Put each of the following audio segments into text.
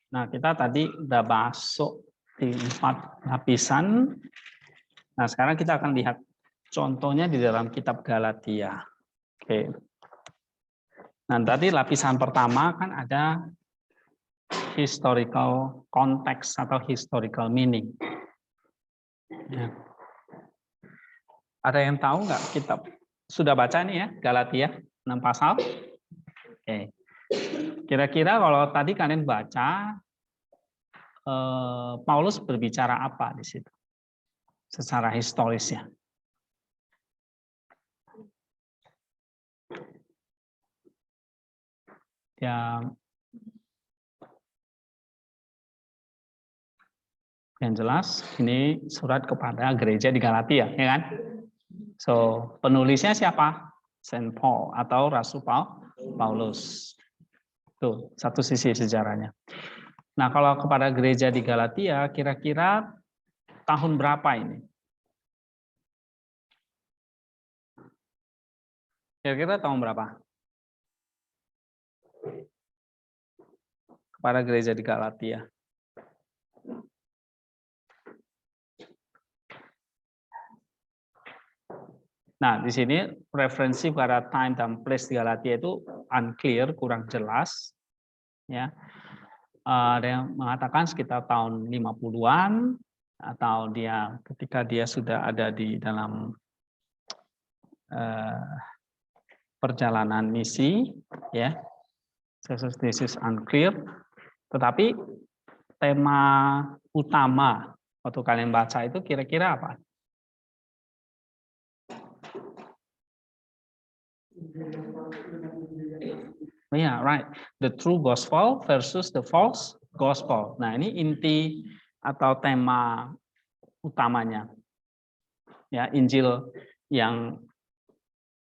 Nah, kita tadi udah masuk di 4 lapisan. Nah, sekarang kita akan lihat contohnya di dalam kitab Galatia. Oke. Nah, tadi lapisan pertama kan ada historical context atau historical meaning. Ya. Ada yang tahu nggak kitab? Sudah baca nih ya, Galatia 6 pasal? Oke. Kira-kira kalau tadi kalian baca, Paulus berbicara apa di situ? Secara historisnya. Ya, yang jelas ini surat kepada gereja di Galatia, ya kan? So, penulisnya siapa? Saint Paul atau Rasul Paulus. Tuh, satu sisi sejarahnya. Nah, kalau kepada gereja di Galatia, kira-kira tahun berapa ini? Kira-kira tahun berapa? Kepada gereja di Galatia. Nah, di sini referensi pada time dan place di Galatia itu unclear, kurang jelas. Ya. Ada yang mengatakan sekitar tahun 50-an, atau dia ketika dia sudah ada di dalam perjalanan misi, ya. This is unclear. Tetapi tema utama waktu kalian baca itu kira-kira apa? Yeah, right. The true gospel versus the false gospel. Nah, ini inti atau tema utamanya. Ya, Injil yang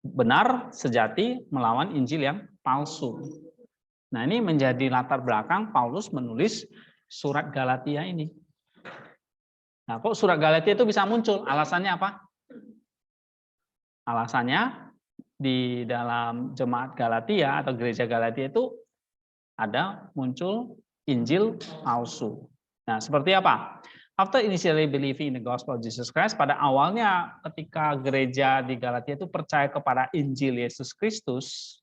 benar sejati melawan Injil yang palsu. Nah, ini menjadi latar belakang Paulus menulis surat Galatia ini. Nah, kok surat Galatia itu bisa muncul? Alasannya apa? Alasannya di dalam jemaat Galatia atau gereja Galatia itu ada muncul Injil palsu. Nah, seperti apa? After initially believing in the gospel of Jesus Christ, pada awalnya ketika gereja di Galatia itu percaya kepada Injil Yesus Kristus,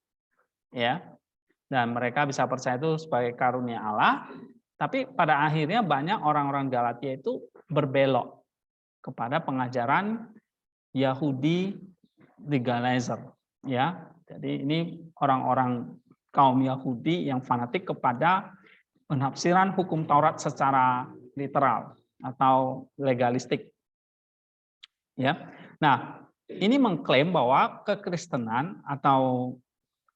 ya, dan mereka bisa percaya itu sebagai karunia Allah, tapi pada akhirnya banyak orang-orang Galatia itu berbelok kepada pengajaran Yahudi legalizer, ya. Jadi ini orang-orang kaum Yahudi yang fanatik kepada penafsiran hukum Taurat secara literal atau legalistik. Ya. Nah, ini mengklaim bahwa kekristenan atau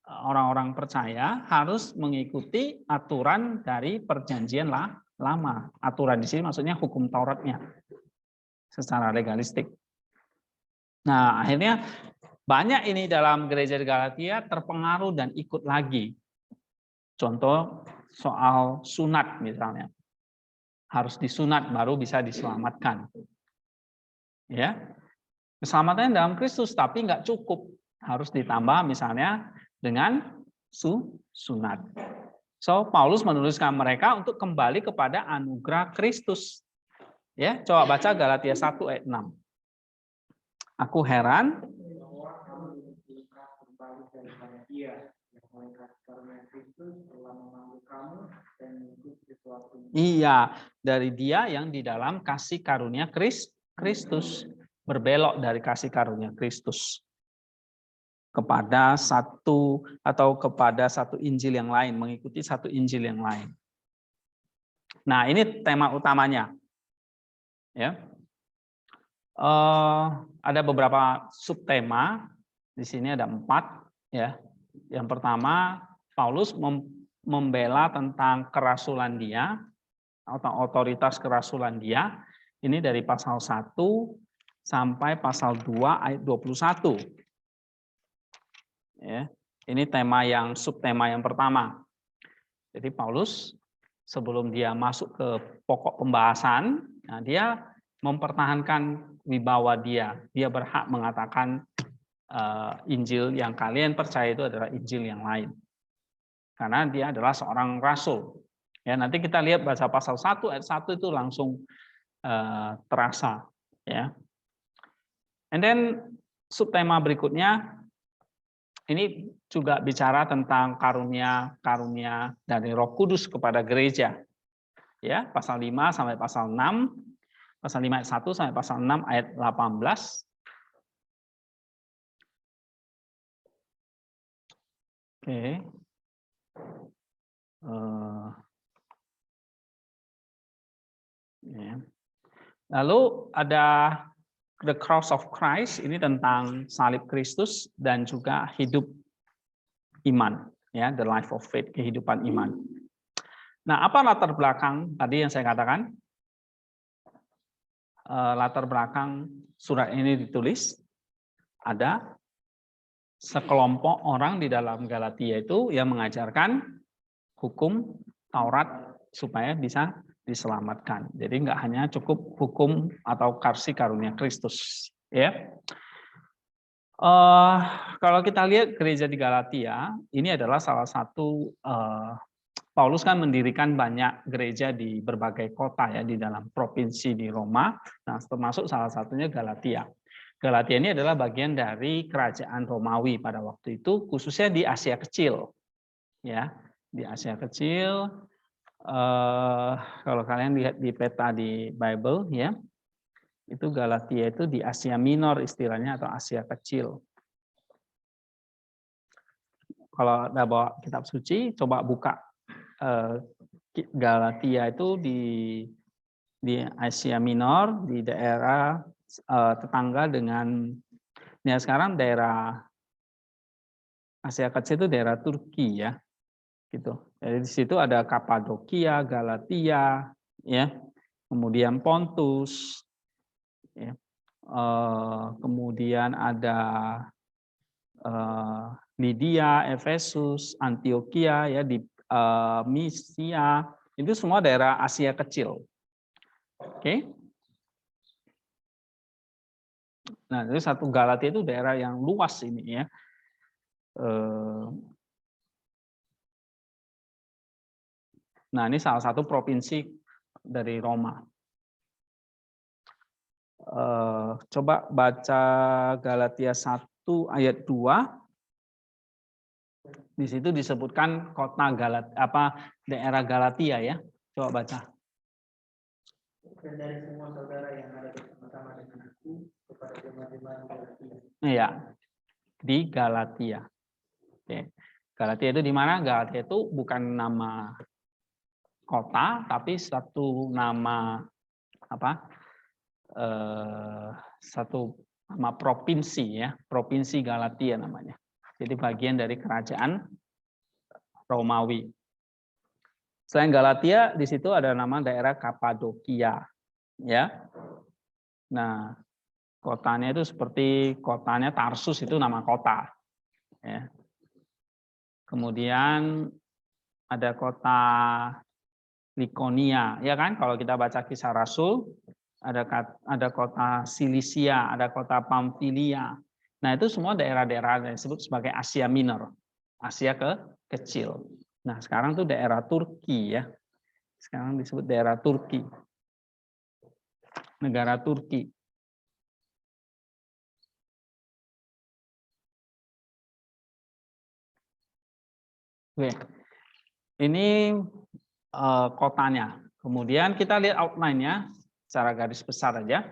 orang-orang percaya harus mengikuti aturan dari perjanjian lama. Aturan di sini maksudnya hukum Tauratnya secara legalistik. Nah, akhirnya banyak ini dalam gereja di Galatia terpengaruh dan ikut lagi. Contoh soal sunat misalnya. Harus disunat baru bisa diselamatkan. Ya. Keselamatan dalam Kristus tapi nggak cukup. Harus ditambah misalnya dengan sunat. So, Paulus menuliskan mereka untuk kembali kepada anugerah Kristus. Ya, coba baca Galatia 1 ayat 6. Aku heran iya, dari dia yang di dalam kasih karunia Kristus, berbelok dari kasih karunia Kristus kepada satu atau kepada satu Injil yang lain, mengikuti satu Injil yang lain. Nah, ini tema utamanya. Ya. Ada beberapa subtema, di sini ada 4. Ya. Yang pertama, Paulus membela tentang kerasulan dia, atau otoritas kerasulan dia. Ini dari pasal 1 sampai pasal 2 ayat 21. Ya, ini tema yang subtema yang pertama. Jadi Paulus sebelum dia masuk ke pokok pembahasan, nah dia mempertahankan wibawa dia. Dia berhak mengatakan Injil yang kalian percaya itu adalah Injil yang lain. Karena dia adalah seorang rasul. Ya, nanti kita lihat baca pasal 1 ayat 1 itu langsung terasa, ya. And then subtema berikutnya ini juga bicara tentang karunia dari Roh Kudus kepada gereja. Ya, pasal 5 sampai pasal 6, pasal 5 ayat 1 sampai pasal 6 ayat 18. Oke. Ya. Lalu ada The Cross of Christ, ini tentang salib Kristus dan juga hidup iman, ya, the life of faith, kehidupan iman. Nah, apa latar belakang tadi yang saya katakan? Latar belakang surat ini ditulis, ada sekelompok orang di dalam Galatia itu yang mengajarkan hukum Taurat supaya bisa diselamatkan. Jadi nggak hanya cukup hukum atau kasih karunia Kristus, ya. Kalau kita lihat gereja di Galatia, ini adalah salah satu Paulus kan mendirikan banyak gereja di berbagai kota ya di dalam provinsi di Roma. Nah, termasuk salah satunya Galatia. Galatia ini adalah bagian dari kerajaan Romawi pada waktu itu, khususnya di Asia Kecil. Ya, di Asia Kecil. Kalau kalian lihat di peta di Bible, ya, itu Galatia itu di Asia Minor istilahnya atau Asia Kecil. Kalau ada bawa kitab suci, coba buka Galatia itu di Asia Minor, di daerah tetangga dengan ya sekarang daerah Asia Kecil itu daerah Turki ya, gitu. Jadi di situ ada Kapadokia, Galatia, ya, kemudian Pontus, ya, kemudian ada Lydia, Efesus, Antioquia, ya di Misia, itu semua daerah Asia Kecil. Oke. Nah, jadi satu Galatia itu daerah yang luas ini ya. Nah, ini salah satu provinsi dari Roma. Coba baca Galatia 1 ayat 2. Di situ disebutkan kota daerah Galatia ya. Coba baca. Dan dari semua saudara yang ada bersama-sama dengan aku kepada jemaat-jemaat Galatia. Iya, di Galatia. Oke. Galatia itu di mana? Galatia itu bukan nama kota, tapi satu nama satu nama provinsi ya, provinsi Galatia namanya. Jadi bagian dari kerajaan Romawi. Selain Galatia, di situ ada nama daerah Kapadokia, ya. Nah, kotanya itu seperti kotanya Tarsus itu nama kota, ya. Kemudian ada kota Likonia, ya kan? Kalau kita baca Kisah Rasul, ada kota Silisia, ada kota Pamfilia. Nah, itu semua daerah-daerah yang disebut sebagai Asia Minor, Asia kecil. Nah, sekarang tuh daerah Turki ya. Sekarang disebut daerah Turki. Negara Turki. Oke. Ini kotanya. Kemudian kita lihat outline-nya secara garis besar aja.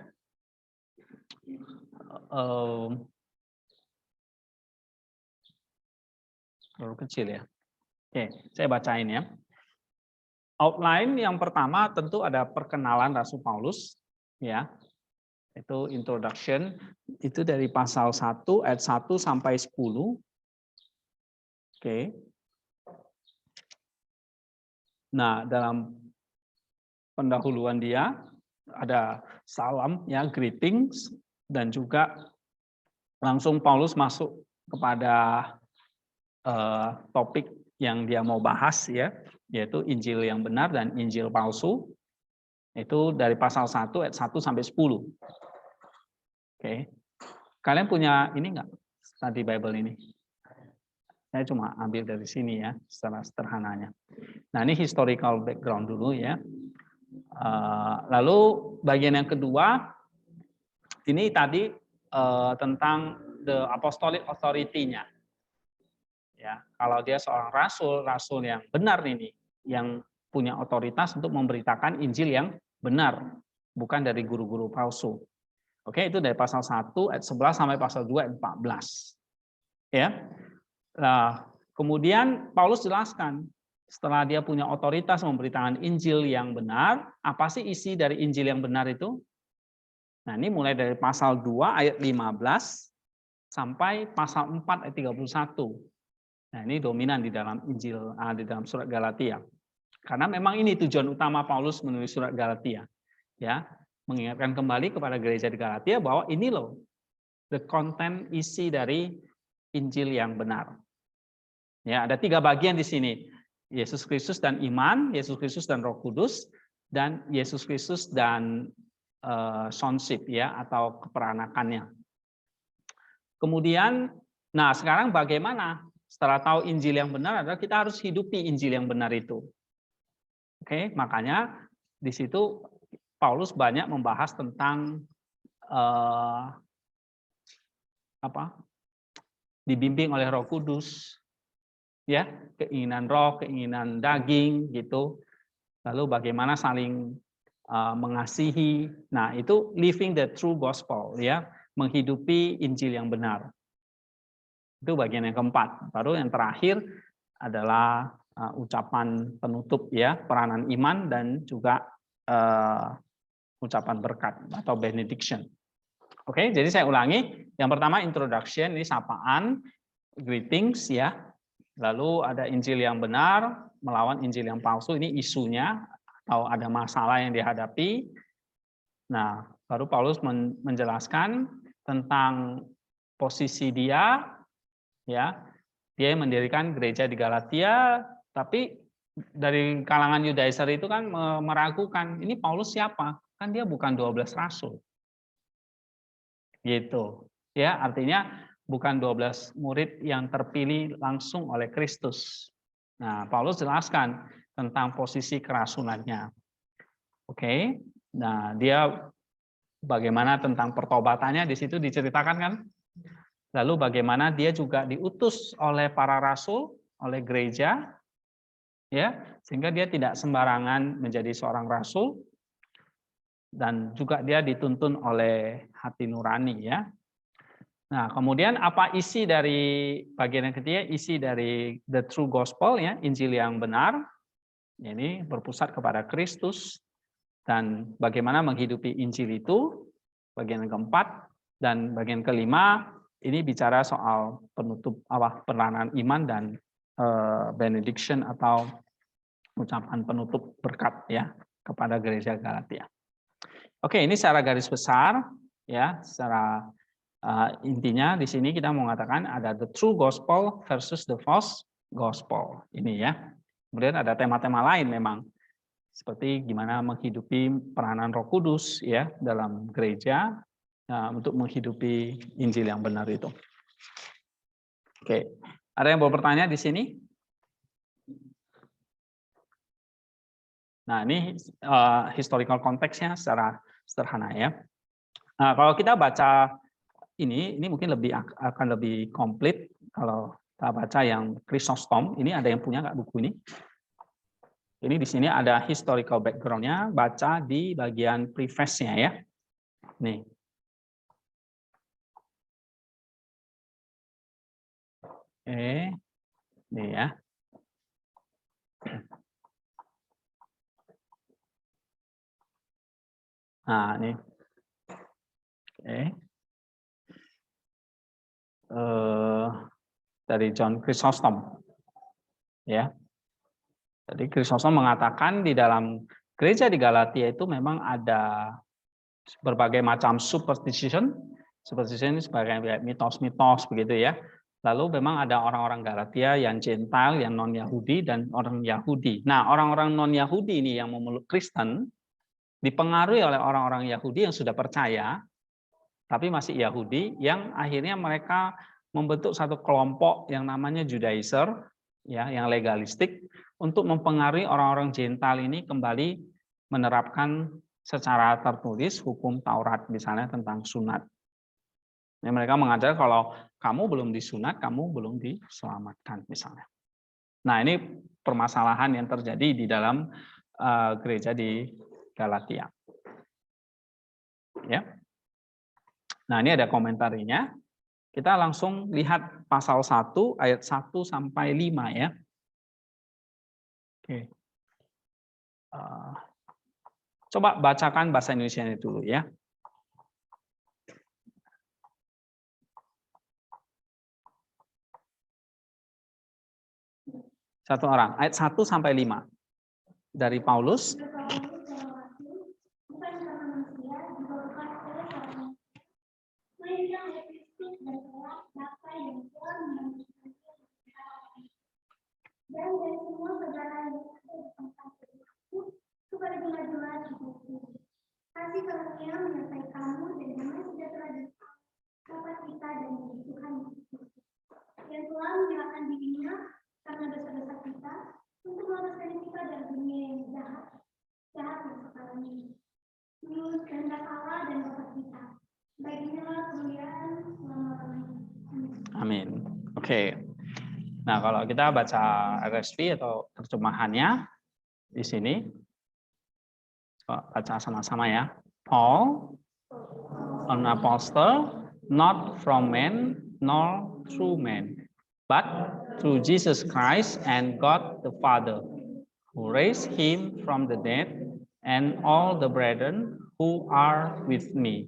Terlalu kecil ya. Oke, saya bacain ya. Outline yang pertama tentu ada perkenalan Rasul Paulus, ya. Itu introduction, itu dari pasal 1 ayat 1 sampai 10. Oke. Nah, dalam pendahuluan dia ada salam ya, greetings, dan juga langsung Paulus masuk kepada topik yang dia mau bahas ya, yaitu Injil yang benar dan Injil palsu. Itu dari pasal 1 ayat 1 sampai 10. Oke. Kalian punya ini enggak? Study Bible ini? Saya cuma ambil dari sini ya, secara sederhananya. Nah, ini historical background dulu ya. Lalu bagian yang kedua, ini tadi tentang the apostolic authority-nya. Ya, kalau dia seorang rasul yang benar ini, yang punya otoritas untuk memberitakan Injil yang benar, bukan dari guru-guru palsu. Oke, itu dari pasal 1 ayat 11 sampai pasal 2 ayat 14. Ya. Nah, kemudian Paulus jelaskan setelah dia punya otoritas memberitakan Injil yang benar, apa sih isi dari Injil yang benar itu? Nah, ini mulai dari pasal 2 ayat 15 sampai pasal 4 ayat 31. Nah, ini dominan di dalam Injil, di dalam surat Galatia. Karena memang ini tujuan utama Paulus menulis surat Galatia. Ya, mengingatkan kembali kepada gereja di Galatia bahwa ini loh the content isi dari Injil yang benar. Ya, ada 3 bagian di sini. Yesus Kristus dan iman, Yesus Kristus dan Roh Kudus, dan Yesus Kristus dan sonship ya, atau keperanakannya. Kemudian, nah sekarang bagaimana? Setelah tahu Injil yang benar adalah kita harus hidupi Injil yang benar itu. Oke, makanya di situ Paulus banyak membahas tentang dibimbing oleh Roh Kudus, ya, keinginan roh, keinginan daging, gitu. Lalu bagaimana saling mengasihi. Nah, itu living the true gospel, ya, menghidupi Injil yang benar. Itu bagian yang keempat. Baru yang terakhir adalah ucapan penutup, ya, peranan iman dan juga ucapan berkat atau benediction. Oke, jadi saya ulangi. Yang pertama introduction, ini sapaan, greetings, ya. Lalu ada Injil yang benar melawan Injil yang palsu, ini isunya atau ada masalah yang dihadapi. Nah, baru Paulus menjelaskan tentang posisi dia, ya. Dia mendirikan gereja di Galatia, tapi dari kalangan Yudaiser itu kan meragukan, ini Paulus siapa? Kan dia bukan 12 rasul. Gitu. Ya, artinya bukan 12 murid yang terpilih langsung oleh Kristus. Nah, Paulus jelaskan tentang posisi kerasunannya. Oke. Nah, dia bagaimana tentang pertobatannya di situ diceritakan kan? Lalu bagaimana dia juga diutus oleh para rasul, oleh gereja, ya, sehingga dia tidak sembarangan menjadi seorang rasul, dan juga dia dituntun oleh hati nurani, ya. Nah, kemudian apa isi dari bagian yang ketiga? Isi dari the true gospel, ya, Injil yang benar. Ini berpusat kepada Kristus dan bagaimana menghidupi Injil itu. Bagian yang keempat dan bagian kelima ini bicara soal penutup peranan iman dan benediction atau ucapan penutup berkat, ya, kepada gereja Galatia. Oke, ini secara garis besar, ya, secara intinya di sini kita mau mengatakan ada the true gospel versus the false gospel. Ini, ya. Kemudian ada tema-tema lain memang, seperti gimana menghidupi peranan Roh Kudus, ya, dalam gereja untuk menghidupi Injil yang benar itu. Oke, ada yang mau bertanya di sini? Nah, ini historical konteksnya secara sederhana, ya. Nah, kalau kita baca ini mungkin akan lebih komplit kalau kita baca yang Chrysostom. Ini ada yang punya nggak buku ini? Ini di sini ada historical background-nya, baca di bagian preface-nya, ya. Nih. Oke. Nih, ya. Nah, ini. Oke. Dari John Chrysostom. Ya. Jadi Chrysostom mengatakan di dalam gereja di Galatia itu memang ada berbagai macam superstition. Superstition ini sebagai mitos-mitos begitu, ya. Lalu memang ada orang-orang Galatia yang Gentile, yang non-Yahudi dan orang Yahudi. Nah, orang-orang non-Yahudi ini yang memeluk Kristen dipengaruhi oleh orang-orang Yahudi yang sudah percaya tapi masih Yahudi, yang akhirnya mereka membentuk satu kelompok yang namanya Judaizer, ya, yang legalistik, untuk mempengaruhi orang-orang Gentile ini kembali menerapkan secara tertulis hukum Taurat, misalnya tentang sunat. Ya, mereka mengajar kalau kamu belum disunat, kamu belum diselamatkan, misalnya. Nah, ini permasalahan yang terjadi di dalam gereja di Galatia. Ya. Nah, ini ada komentarinya. Kita langsung lihat pasal 1 ayat 1 sampai 5 ya. Oke. Coba bacakan bahasa Indonesianya dulu ya. Satu orang, ayat 1 sampai 5. Dari Paulus. Dan dari semua saudara yang ada di tempat itu kepada jemaat-jemaat di Kristus. Kasih karunia menyertai kamu dan damai sejahtera di Bapa kita dan di Tuhan Yesus, yang telah menyerahkan dirinya karena dosa-dosa kita untuk melepaskan kita dari dunia yang jahat yang sekarang ini. Menurut kehendak Allah dan Bapa kita, baginya kemuliaan selama-lamanya. Amin. Oke. Nah, kalau kita baca RSV atau terjemahannya di sini, baca sama-sama ya. Paul, an apostle, not from man nor through man, but through Jesus Christ and God the Father, who raised him from the dead, and all the brethren who are with me.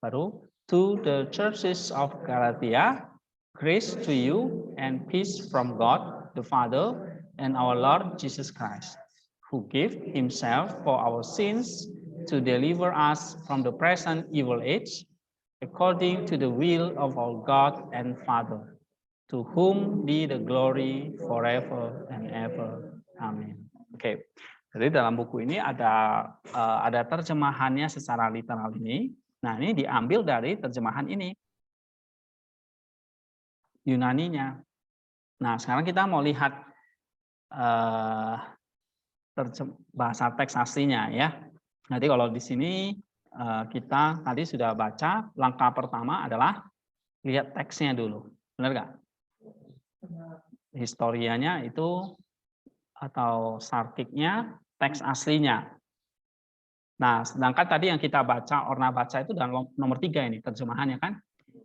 Baru, to the churches of Galatia, grace to you and peace from God the Father and our Lord Jesus Christ, who gave himself for our sins to deliver us from the present evil age, according to the will of our God and Father, to whom be the glory forever and ever. Amin. Oke. Jadi dalam buku ini ada terjemahannya secara literal ini. Nah, ini diambil dari terjemahan ini. Yunaninya. Nah, sekarang kita mau lihat bahasa teks aslinya ya. Nanti kalau di sini kita tadi sudah baca, langkah pertama adalah lihat teksnya dulu. Benar nggak? Historianya itu atau sarkiknya teks aslinya. Nah, sedangkan tadi yang kita baca, Orna baca itu dalam nomor 3 ini terjemahannya kan.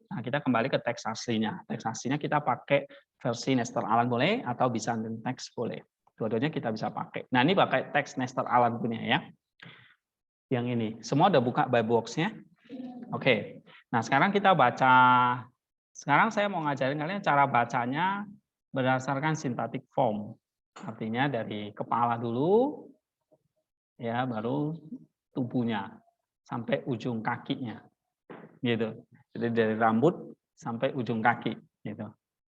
Nah, kita kembali ke teks aslinya. Teks aslinya kita pakai versi Nestor Aland boleh atau Byzantine Text boleh. Dua-duanya kita bisa pakai. Nah, ini pakai teks Nestor Aland punya ya. Yang ini. Semua udah buka Bible Box-nya? Oke. Nah, sekarang kita baca. Sekarang saya mau ngajarin kalian cara bacanya berdasarkan syntactic form. Artinya dari kepala dulu, ya, baru tubuhnya sampai ujung kakinya, gitu. Jadi dari rambut sampai ujung kaki, gitu.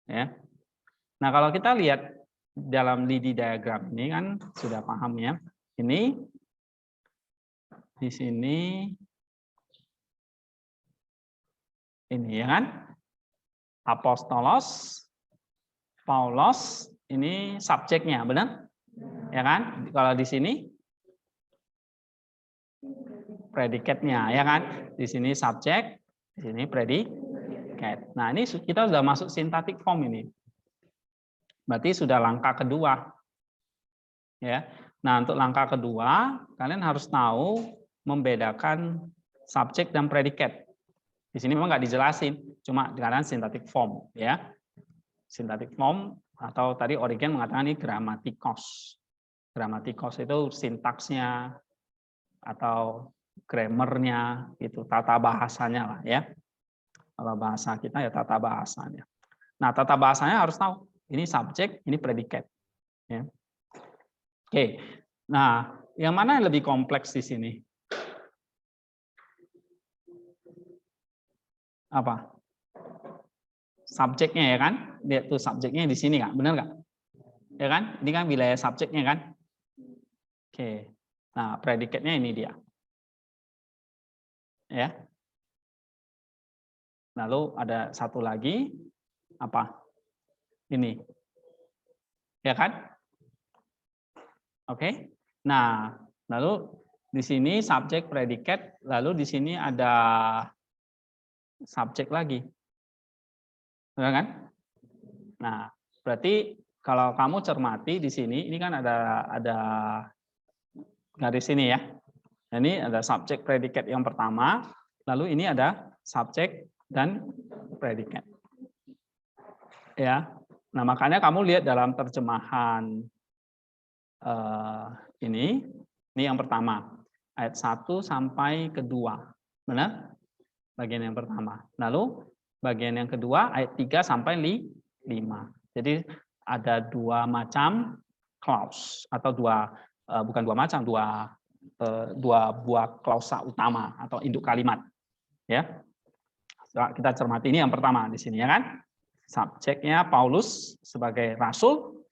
Ya. Nah, kalau kita lihat dalam lidi diagram ini kan sudah paham ya. Ini di sini ini ya kan. Apostolos, Paulos, ini subjeknya, benar? Ya kan? Kalau di sini predikatnya, ya kan? Di sini subjek, di sini predikat. Nah, ini kita sudah masuk syntactic form ini. Berarti sudah langkah kedua. Ya. Nah, untuk langkah kedua, kalian harus tahu membedakan subjek dan predikat. Di sini memang nggak dijelasin, cuma dikatakan syntactic form, ya. Syntactic form atau tadi Origen mengatakan ini gramatikos. Gramatikos itu sintaksnya atau grammarnya, itu tata bahasanya lah ya. Kalau bahasa kita ya tata bahasanya. Nah, tata bahasanya harus tahu ini subjek, ini predikat. Ya. Oke. Nah, yang mana yang lebih kompleks di sini? Apa? Subjeknya ya kan? Lihat tuh subjeknya di sini nggak? Benar nggak? Ya kan? Ini kan wilayah subjeknya kan? Oke. Nah, predikatnya ini dia. Ya. Lalu ada satu lagi, apa? Ini. Ya kan? Oke. Nah, lalu di sini subjek predikat, lalu di sini ada subjek lagi. Benar kan? Nah, berarti kalau kamu cermati di sini, ini kan ada garis ini ya. Ini ada subjek predikat yang pertama, lalu ini ada subjek dan predikat. Ya. Nah, makanya kamu lihat dalam terjemahan ini yang pertama, ayat 1 sampai ke 2. Benar? Bagian yang pertama. Lalu bagian yang kedua ayat 3 sampai 5. Jadi ada dua macam clause atau bukan dua macam, dua buah klausa utama atau induk kalimat. Ya. Kita cermati ini yang pertama di sini ya kan. Subjeknya Paulus sebagai rasul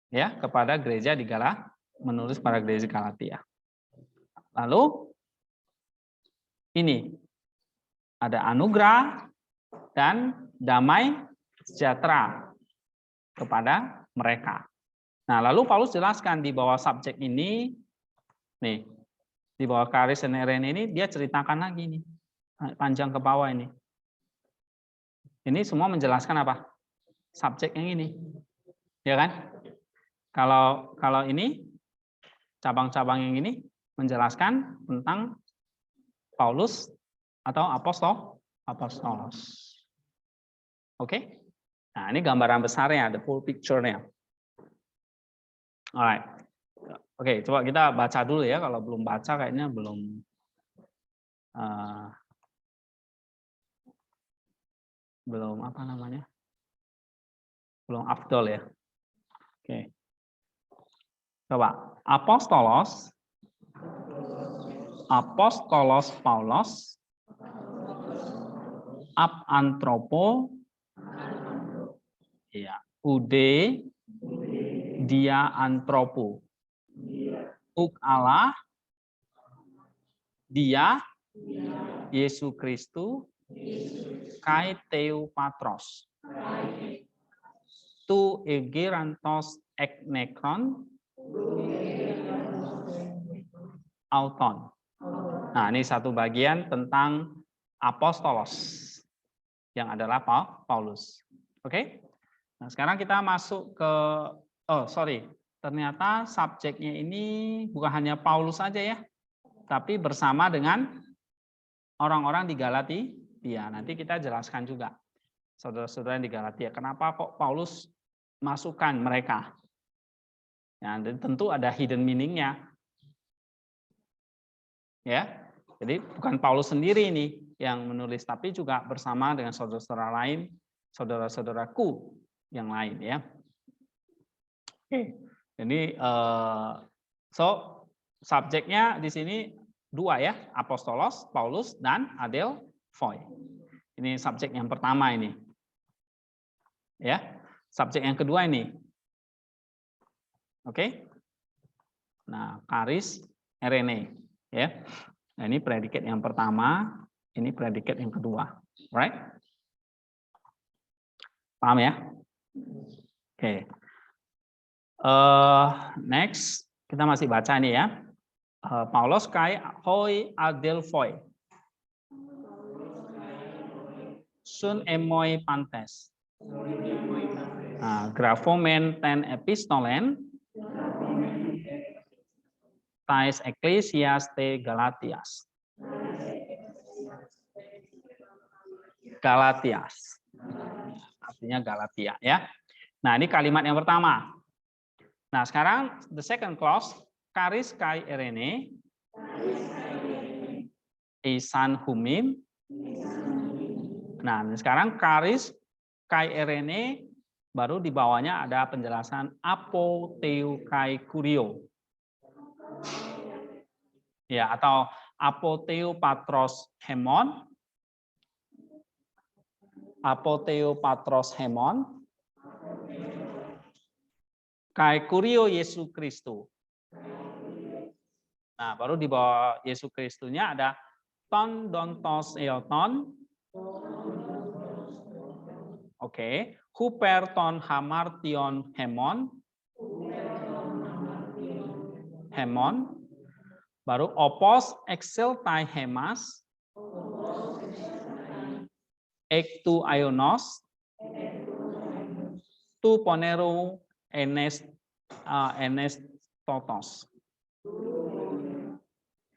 ya kepada gereja di menulis pada gereja Galatia. Lalu ini ada anugerah dan damai sejahtera kepada mereka. Nah, lalu Paulus jelaskan di bawah subjek ini, nih, di bawah Charis dan Irene ini, dia ceritakan lagi nih, panjang ke bawah ini. Ini semua menjelaskan apa? Subjek yang ini, ya kan? Kalau ini, cabang-cabang yang ini menjelaskan tentang Paulus atau apostolos. Oke? Nah, ini gambaran besarnya, the full picture-nya. Alright. Oke, coba kita baca dulu ya. Kalau belum baca kayaknya belum apa namanya? Belum afdol ya. Oke. Coba apostolos Paulos ab antropo ya ude dia antropo uk Allah dia Yesus Kristus kai teu patros tu egerantos ek nekron auton. Nah, ini satu bagian tentang apostolos yang adalah Paulus. Oke? Nah, sekarang kita masuk ke ternyata subjeknya ini bukan hanya Paulus saja ya, tapi bersama dengan orang-orang di Galatia. Nanti kita jelaskan juga saudara-saudara yang di Galatia. Kenapa kok Paulus masukkan mereka? Ya, dan tentu ada hidden meaning-nya. Ya, jadi bukan Paulus sendiri ini yang menulis, tapi juga bersama dengan saudara-saudara lain, saudara-saudaraku yang lain ya. Oke, jadi subjeknya di sini dua ya, apostolos, Paulus dan adelphoi. Ini subjek yang pertama ini. Ya, subjek yang kedua ini. Oke. Nah, Charis Irene ya. Nah, ini predikat yang pertama, ini predikat yang kedua. Right? Paham ya? Oke. Next, kita masih baca ini ya. Paulus kai hoi adelphoi. Sun emoi pantes. Graphomen ten epistolen tais ecclesias te Galatias. Artinya Galatia ya. Nah, ini kalimat yang pertama. Nah, sekarang the second clause, Charis kai Irene isan humim. Nah, sekarang Charis kai Irene baru di bawahnya ada penjelasan apoteu kai kurio. Ya, atau apoteu patros hemon. Apoteu patros hemon. Kai kurio Yesus Kristus. Nah, baru di bawah Yesus Kristusnya ada ton dontos eoton. Oke. Huperton hamartion hemon. Hemon. Baru opos exceltai hemas. Ektu ionos. Tu ponero enes totos.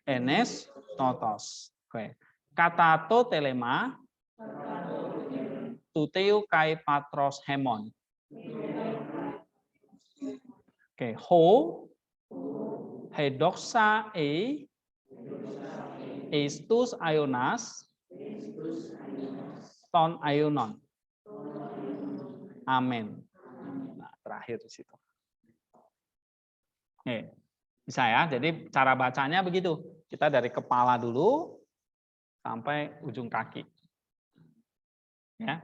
Enes totos. Oke. Kata to telema. Tuteu kai patros hemon. Oke, ho hedoxa estus ionas ton ionon. Amin. Nah, terakhir di situ. Oke, bisa ya. Jadi cara bacanya begitu. Kita dari kepala dulu sampai ujung kaki. Ya.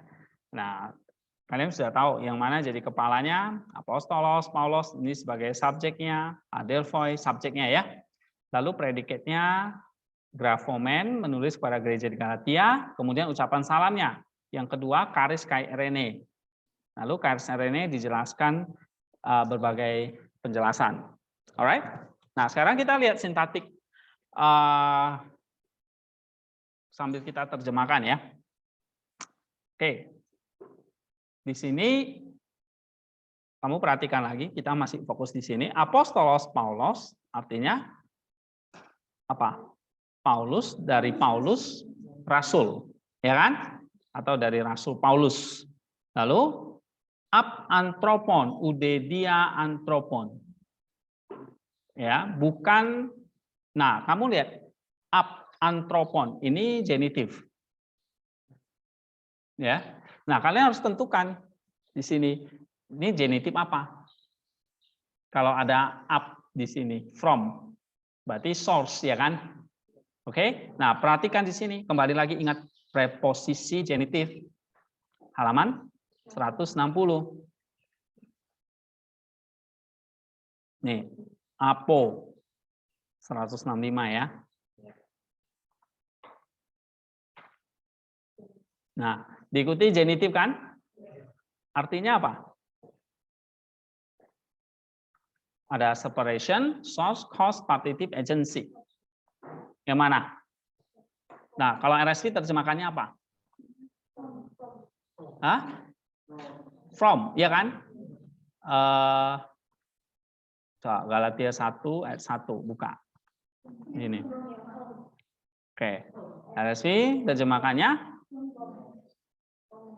Nah, kalian sudah tahu yang mana jadi kepalanya, apostolos, Paulus ini sebagai subjeknya, adelphoi subjeknya ya. Lalu predikatnya, graphomen menulis kepada gereja di Galatia, kemudian ucapan salamnya. Yang kedua, karis kai erene. Lalu karis erene dijelaskan berbagai penjelasan. Alright. Nah, sekarang kita lihat sintaktik sambil kita terjemahkan ya. Oke. Di sini kamu perhatikan lagi, kita masih fokus di sini. Apostolos Paulus artinya apa? Paulus, dari Paulus rasul, ya kan? Atau dari rasul Paulus. Lalu anthropon, udedia anthropon. Ya, bukan. Nah, kamu lihat anthropon ini genitif. Ya. Nah, kalian harus tentukan di sini, ini genitif apa? Kalau ada di sini, from, berarti source, ya kan? Oke, nah perhatikan di sini, kembali lagi ingat preposisi genitif, halaman 160. Nih, apo, 165 ya. Nah, diikuti genitif kan? Artinya apa? Ada separation, source, cause, partitive, agency. Yang mana? Nah, kalau RSV terjemahkannya apa? Hah? From, ya kan? Galatia 1 ayat 1, buka. Ini. Oke. RSV terjemahkannya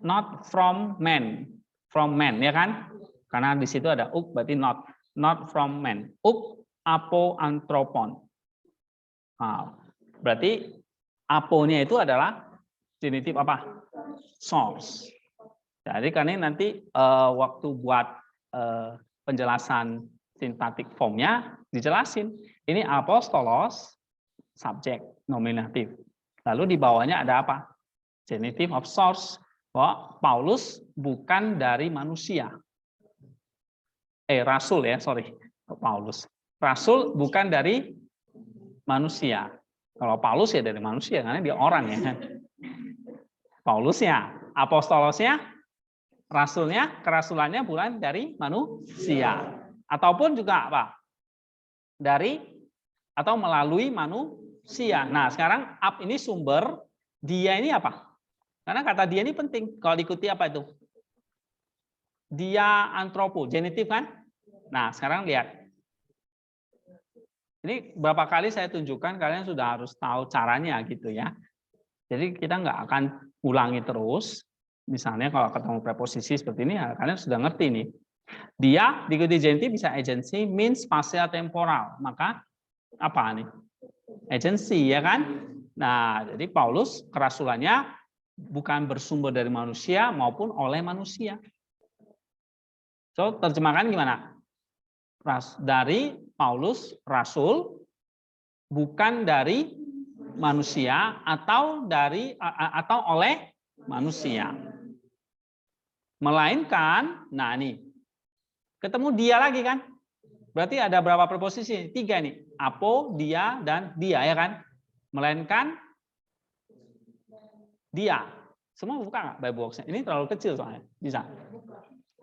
not from man, ya kan? Karena di situ ada berarti not from man. Apo anthropon. Nah, berarti aponya itu adalah genitif apa? Source. Jadi karena nanti waktu buat penjelasan sintaktik formnya dijelasin. Ini apostolos, subjek, nominatif. Lalu di bawahnya ada apa? Genitive of source. Bahwa Paulus bukan dari manusia. Rasul ya, sorry. Paulus. Rasul bukan dari manusia. Kalau Paulus ya dari manusia, karena dia orang ya. Paulusnya, apostolosnya, rasulnya, kerasulannya bukan dari manusia. Ataupun juga apa? Dari atau melalui manusia. Nah, sekarang ini sumber, dia ini apa? Karena kata dia ini penting. Kalau diikuti apa itu? Dia antropo, genitif kan? Nah, sekarang lihat. Ini berapa kali saya tunjukkan, kalian sudah harus tahu caranya gitu ya. Jadi kita nggak akan ulangi terus. Misalnya kalau ketemu preposisi seperti ini, ya kalian sudah ngerti nih. Dia diikuti genitif bisa agency, means spasial temporal. Maka apa nih? Agency ya kan? Nah, jadi Paulus kerasulannya bukan bersumber dari manusia maupun oleh manusia. So, terjemahkan gimana? Dari Paulus, rasul, bukan dari manusia atau oleh manusia. Melainkan, nah nih, ketemu dia lagi kan? Berarti ada berapa preposisi? 3 nih. Apo, dia, dan dia ya kan? Melainkan dia. Semua buka nggak Bible Box-nya? Ini terlalu kecil soalnya. Bisa.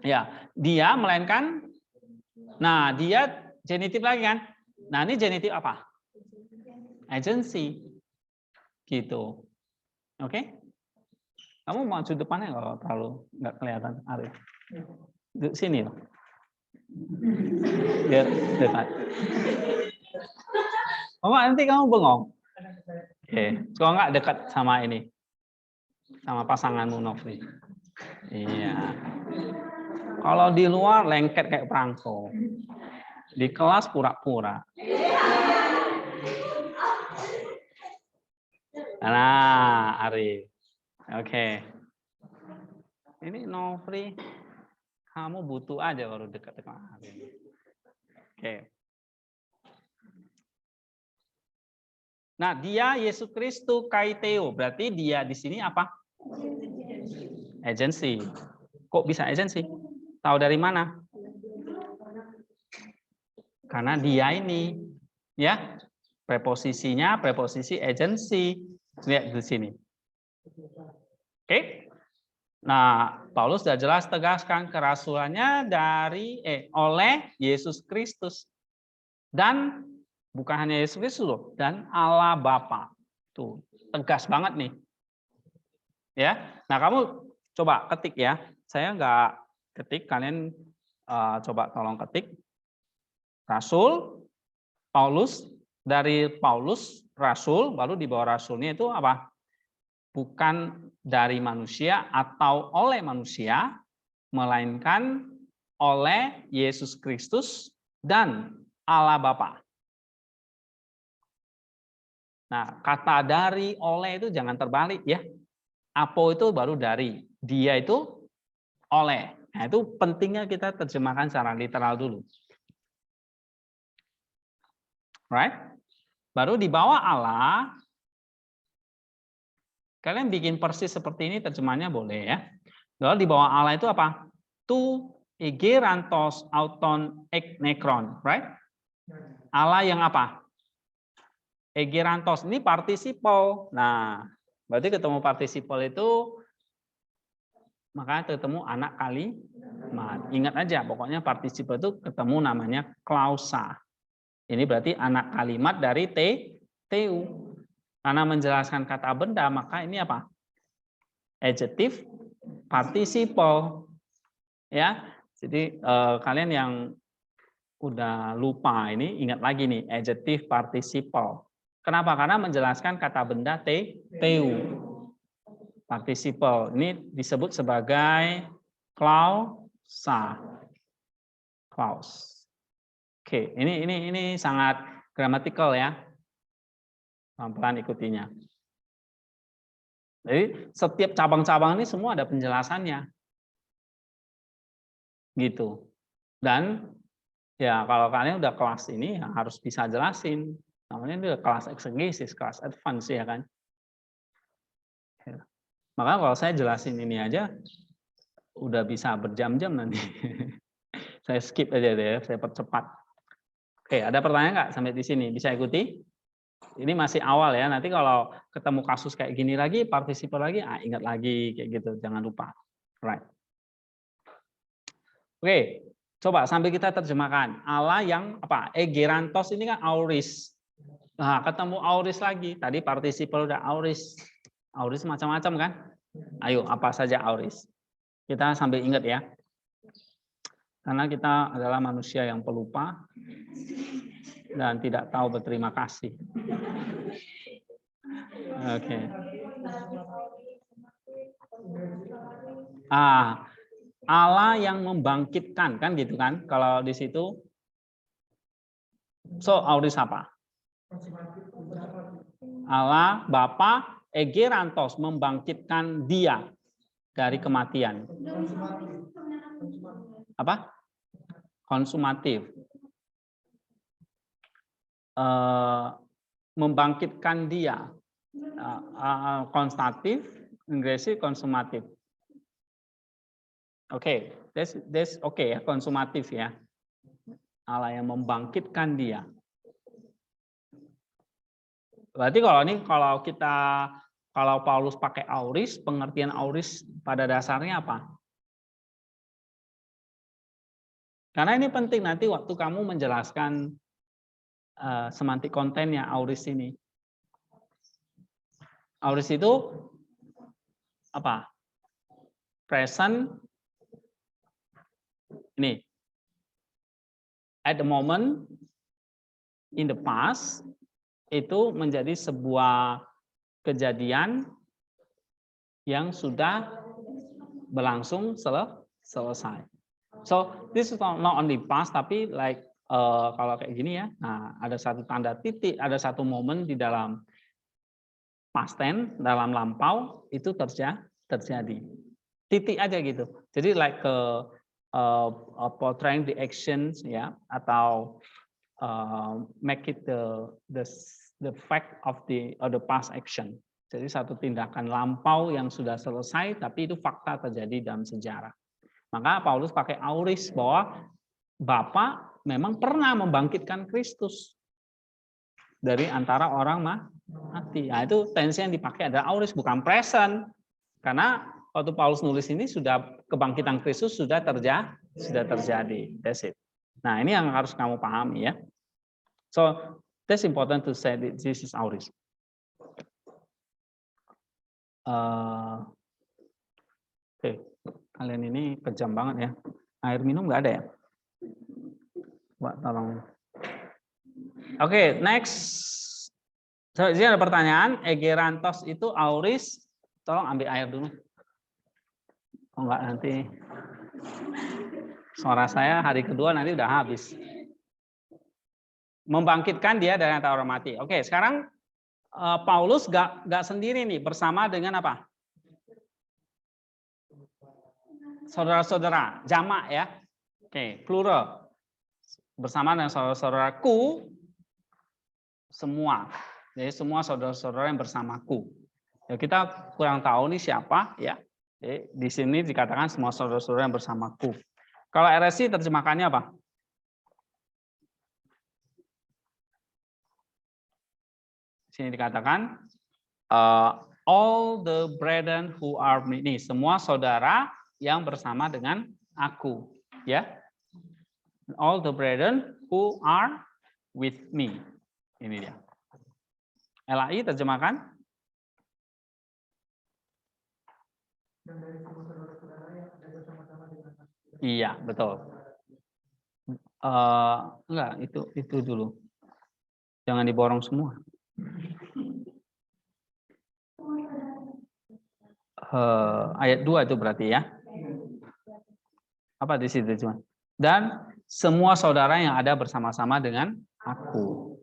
Ya, dia melainkan. Nah, dia genitif lagi kan? Nah, ini genitif apa? Agency. Gitu. Oke? Kamu maju depannya kalau terlalu nggak kelihatan, Arif. Di sini loh. Biar dekat. Oh, nanti kamu bengong. Oke, kalau nggak dekat sama ini. Sama pasanganmu Nofri. Iya. Kalau di luar lengket kayak perangko. Di kelas pura-pura. Nah, Arif. Oke. Ini Nofri, kamu butuh aja baru dekat-dekat Arif. Oke. Nah, dia Yesus Kristus kaiteo. Berarti dia di sini apa? Agency. Kok bisa agency? Tahu dari mana? Karena dia ini, ya, preposisinya preposisi agency. Lihat di sini. Oke. Nah, Paulus sudah jelas tegaskan kerasulannya oleh Yesus Kristus. Dan bukan hanya Yesus Kristus loh, dan Allah Bapa. Tuh, tegas banget nih. Ya. Nah, kamu coba ketik ya. Saya nggak ketik, kalian coba tolong ketik. Rasul Paulus, dari Paulus rasul, baru di bawah rasulnya itu apa? Bukan dari manusia atau oleh manusia, melainkan oleh Yesus Kristus dan Allah Bapa. Nah, kata dari, oleh itu jangan terbalik ya. Apo itu baru dari, dia itu oleh. Nah, itu pentingnya kita terjemahkan secara literal dulu. Right? Baru di bawah Allah, kalian bikin persis seperti ini terjemahnya boleh ya. Lalu di bawah Allah itu apa? Tu egerantos auton ek nekron, right? Allah yang apa? Egerantos ini partisipal. Nah, berarti ketemu partisipal itu maka ketemu anak kalimat. Ingat aja, pokoknya partisipal itu ketemu namanya klausa. Ini berarti anak kalimat dari TU. Karena menjelaskan kata benda, maka ini apa? Adjective participle. Ya. Jadi kalian yang udah lupa ini ingat lagi nih, adjective participle. Kenapa? Karena menjelaskan kata benda TU. Participle ini disebut sebagai klausa. Clause. Oke, ini sangat gramatikal ya. Pelan-pelan ikutinya. Jadi setiap cabang-cabang ini semua ada penjelasannya. Gitu. Dan ya kalau kalian udah kelas ini ya harus bisa jelasin. Namanya itu kelas eksegesis, kelas advance ya kan. Ya. Maka kalau saya jelasin ini aja udah bisa berjam-jam nanti. Saya skip aja deh, saya percepat. Oke, ada pertanyaan nggak sampai di sini? Bisa ikuti? Ini masih awal ya. Nanti kalau ketemu kasus kayak gini lagi, partisipal lagi, ingat lagi kayak gitu. Jangan lupa. Right. Oke, coba sambil kita terjemahkan. Allah yang apa? Egerantos ini kan auris. Nah, ketemu auris lagi. Tadi partisipal udah auris. Auris macam-macam kan? Ayo, apa saja auris? Kita sambil ingat ya. Karena kita adalah manusia yang pelupa dan tidak tahu berterima kasih. Oke. Allah yang membangkitkan kan gitu kan? Kalau di situ, so auris apa? Allah Bapa egerantos membangkitkan dia dari kematian. Apa? Konsumatif. Membangkitkan dia. Konstatif, Inggrisnya konsumatif. Oke, that's okay ya, konsumatif ya. Allah yang membangkitkan dia. Berarti kalau Kalau Paulus pakai auris, pengertian auris pada dasarnya apa? Karena ini penting nanti waktu kamu menjelaskan semantik kontennya auris ini. Auris itu apa? Present ini. At the moment, in the past, itu menjadi sebuah kejadian yang sudah berlangsung selesai. So this is not only past, tapi like kalau kayak gini ya, nah ada satu tanda titik, ada satu momen di dalam past tense, dalam lampau itu terjadi. Titik aja gitu. Jadi like portraying the actions ya, atau make it the fact of the past action. Jadi satu tindakan lampau yang sudah selesai, tapi itu fakta terjadi dalam sejarah. Maka Paulus pakai auris bahwa Bapa memang pernah membangkitkan Kristus dari antara orang mati. Nah, itu tensi yang dipakai adalah auris, bukan present. Karena waktu Paulus nulis ini sudah kebangkitan Kristus sudah terjadi. That's it. Nah, ini yang harus kamu pahami ya. So that's important to say that this is auris. Oke, kalian ini kejam banget ya. Air minum nggak ada ya? Mbak, tolong. Oke, next. So, jadi ada pertanyaan, egerantos itu auris. Tolong ambil air dulu. Oh enggak, nanti suara saya hari kedua nanti udah habis. Membangkitkan dia dari antara orang mati. Oke, sekarang Paulus nggak sendiri nih, bersama dengan apa? Saudara-saudara, jamak ya. Oke, plural. Bersama dengan saudara-saudaraku semua. Jadi semua saudara-saudara yang bersamaku. Ya, kita kurang tahu nih siapa ya. Jadi, di sini dikatakan semua saudara-saudara yang bersamaku. Kalau RSI terjemahkannya apa? Sini dikatakan all the brethren who are with me, semua saudara yang bersama dengan aku, ya. All the brethren who are with me. Ini dia. LAI terjemahkan. Iya, betul. Enggak, itu dulu. Jangan diborong semua. Ayat 2 itu berarti ya. Apa di situ cuma? Dan semua saudara yang ada bersama-sama dengan aku.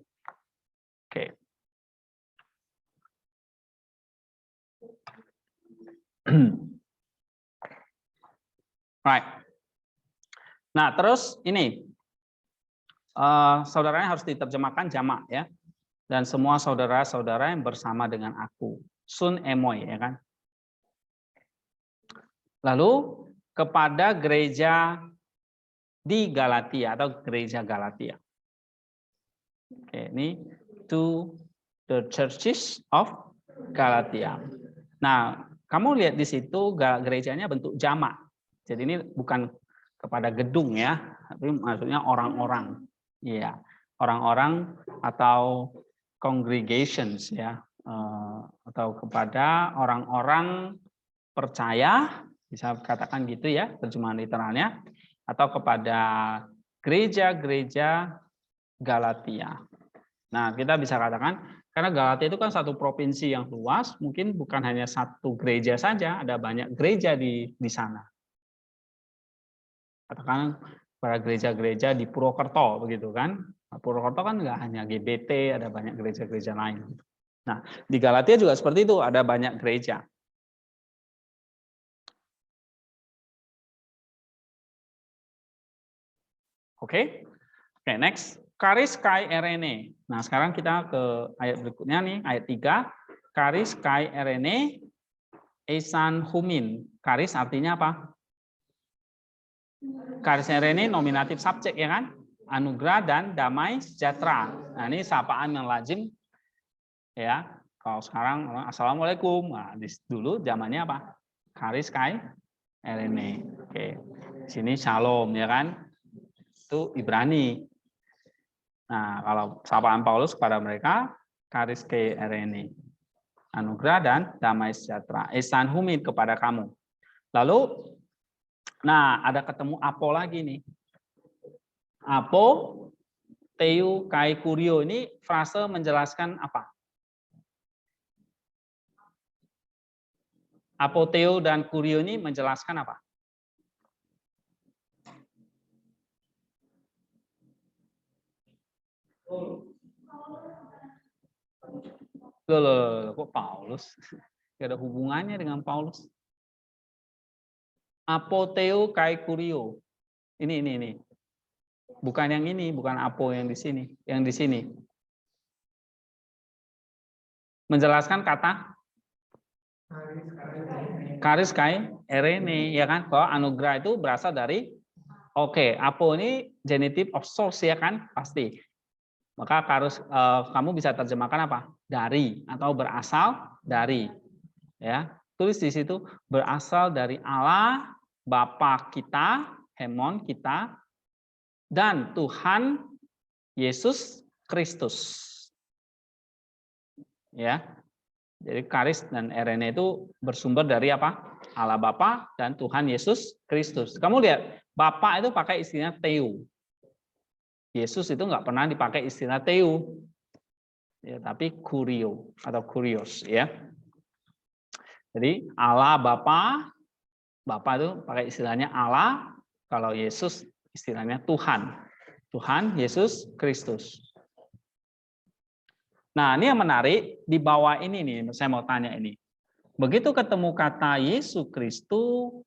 Oke. Right. Nah, terus ini saudaranya harus diterjemahkan jamak ya. Dan semua saudara-saudara yang bersama dengan aku. Sun emoi ya kan. Lalu kepada gereja di Galatia atau gereja Galatia. Oke, ini to the churches of Galatia. Nah, kamu lihat di situ gerejanya bentuk jamak. Jadi ini bukan kepada gedung ya, tapi maksudnya orang-orang. Iya, orang-orang atau congregations ya, atau kepada orang-orang percaya, bisa katakan gitu ya terjemahan literalnya, atau kepada gereja-gereja Galatia. Nah, kita bisa katakan karena Galatia itu kan satu provinsi yang luas, mungkin bukan hanya satu gereja saja, ada banyak gereja di sana. Katakan para gereja-gereja di Purwokerto begitu kan. Purwokerto kan nggak hanya GBT, ada banyak gereja-gereja lain. Nah, di Galatia juga seperti itu, ada banyak gereja. Oke, next. Karis kai erene. Nah, sekarang kita ke ayat berikutnya nih, ayat 3. Karis kai erene esan humin. Karis artinya apa? Karis erene nominatif subjek ya kan? Anugerah dan damai sejahtera. Nah, ini sapaan yang lazim ya. Kalau sekarang assalamualaikum. Nah, dulu zamannya apa? Karis kai erene. Oke. Sini shalom ya kan? Itu Ibrani. Nah, kalau sapaan Paulus kepada mereka karis kai erene. Anugerah dan damai sejahtera. Esan humid kepada kamu. Lalu nah, ada ketemu apo lagi nih. Apo teu kai kurio ini frase menjelaskan apa? Apoteo dan kurio ini menjelaskan apa? Loh, kok Paulus? Gak ada hubungannya dengan Paulus. Apoteo kai kurio. Ini. Bukan yang ini, bukan apo yang di sini, yang di sini. Menjelaskan kata karis kai erene, ya kan? Kalau anugerah itu berasal dari apo ini genitive of source ya kan? Pasti. Maka harus kamu bisa terjemahkan apa? Dari atau berasal dari. Ya, tulis di situ berasal dari Allah Bapa kita, Hemon kita, dan Tuhan Yesus Kristus. Ya. Jadi karis dan erene itu bersumber dari apa? Allah Bapa dan Tuhan Yesus Kristus. Kamu lihat, Bapa itu pakai istilah Teu. Yesus itu nggak pernah dipakai istilah Teu. Ya, tapi kurio atau kurios ya. Jadi Allah Bapa itu pakai istilahnya Allah, kalau Yesus istilahnya Tuhan. Tuhan Yesus Kristus. Nah, ini yang menarik di bawah ini nih, saya mau tanya ini. Begitu ketemu kata Yesus Kristus,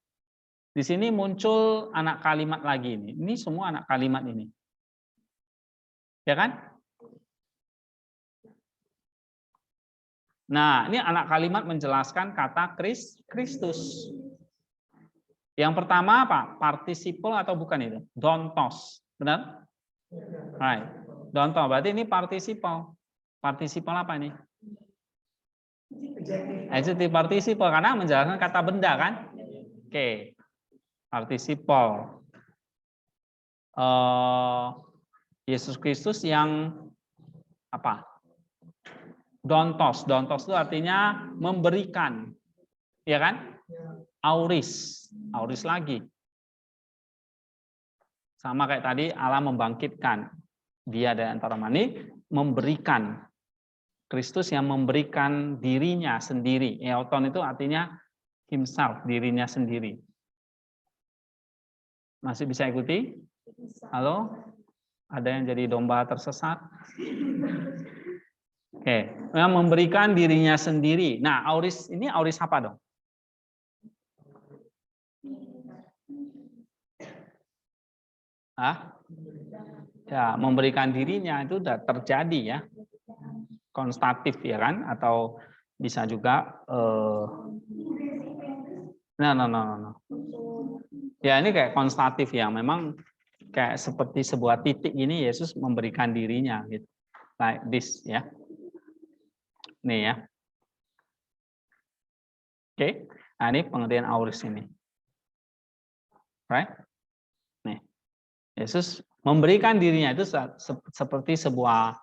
di sini muncul anak kalimat lagi ini. Ini semua anak kalimat ini. Ya kan? Nah, ini anak kalimat menjelaskan kata Kristus. Yang pertama apa? Participle atau bukan itu? Dontos. Benar? Right. Dontos. Berarti ini participle. Participle apa ini? Adjective participle karena menjelaskan kata benda kan? Oke. Participle. Yesus Kristus yang apa? Dontos. Dontos itu artinya memberikan. Ya kan? Auris. Auris lagi. Sama kayak tadi Allah membangkitkan. Dia dari antara mani memberikan. Kristus yang memberikan dirinya sendiri. Eoton itu artinya himself, dirinya sendiri. Masih bisa ikuti? Halo? Ada yang jadi domba tersesat? Oke, yang memberikan dirinya sendiri. Nah, auris ini auris apa dong? Ya, memberikan dirinya itu sudah terjadi ya. Konstatif ya kan, atau bisa juga no. Ya ini kayak konstatif ya, memang kayak seperti sebuah titik ini Yesus memberikan dirinya gitu. Like this ya. Nih ya. Oke. Nah, ini pengertian auris ini. Right? Nih. Yesus memberikan dirinya itu seperti sebuah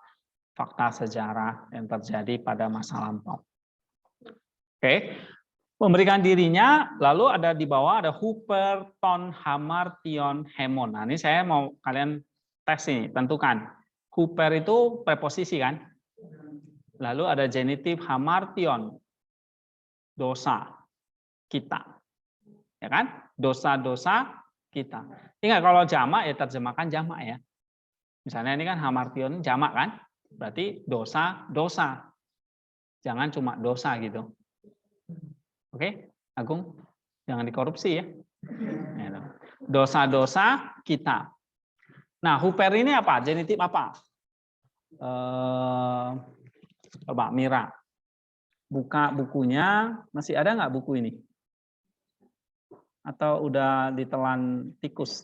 fakta sejarah yang terjadi pada masa lampau. Oke, memberikan dirinya, lalu ada di bawah ada huper, ton, hamartion, hemon. Nah, ini saya mau kalian tes ini, tentukan. Huper itu preposisi kan? Lalu ada genitif hamartion, dosa kita. Ya kan? Dosa-dosa kita. Ingat kalau jamak ya terjemahkan jamak ya. Misalnya ini kan hamartion jamak kan? Berarti dosa-dosa. Jangan cuma dosa gitu. Oke, Agung? Jangan dikorupsi ya. Dosa-dosa kita. Nah, huper ini apa? Genitif apa? Coba Mira. Buka bukunya. Masih ada nggak buku ini? Atau udah ditelan tikus?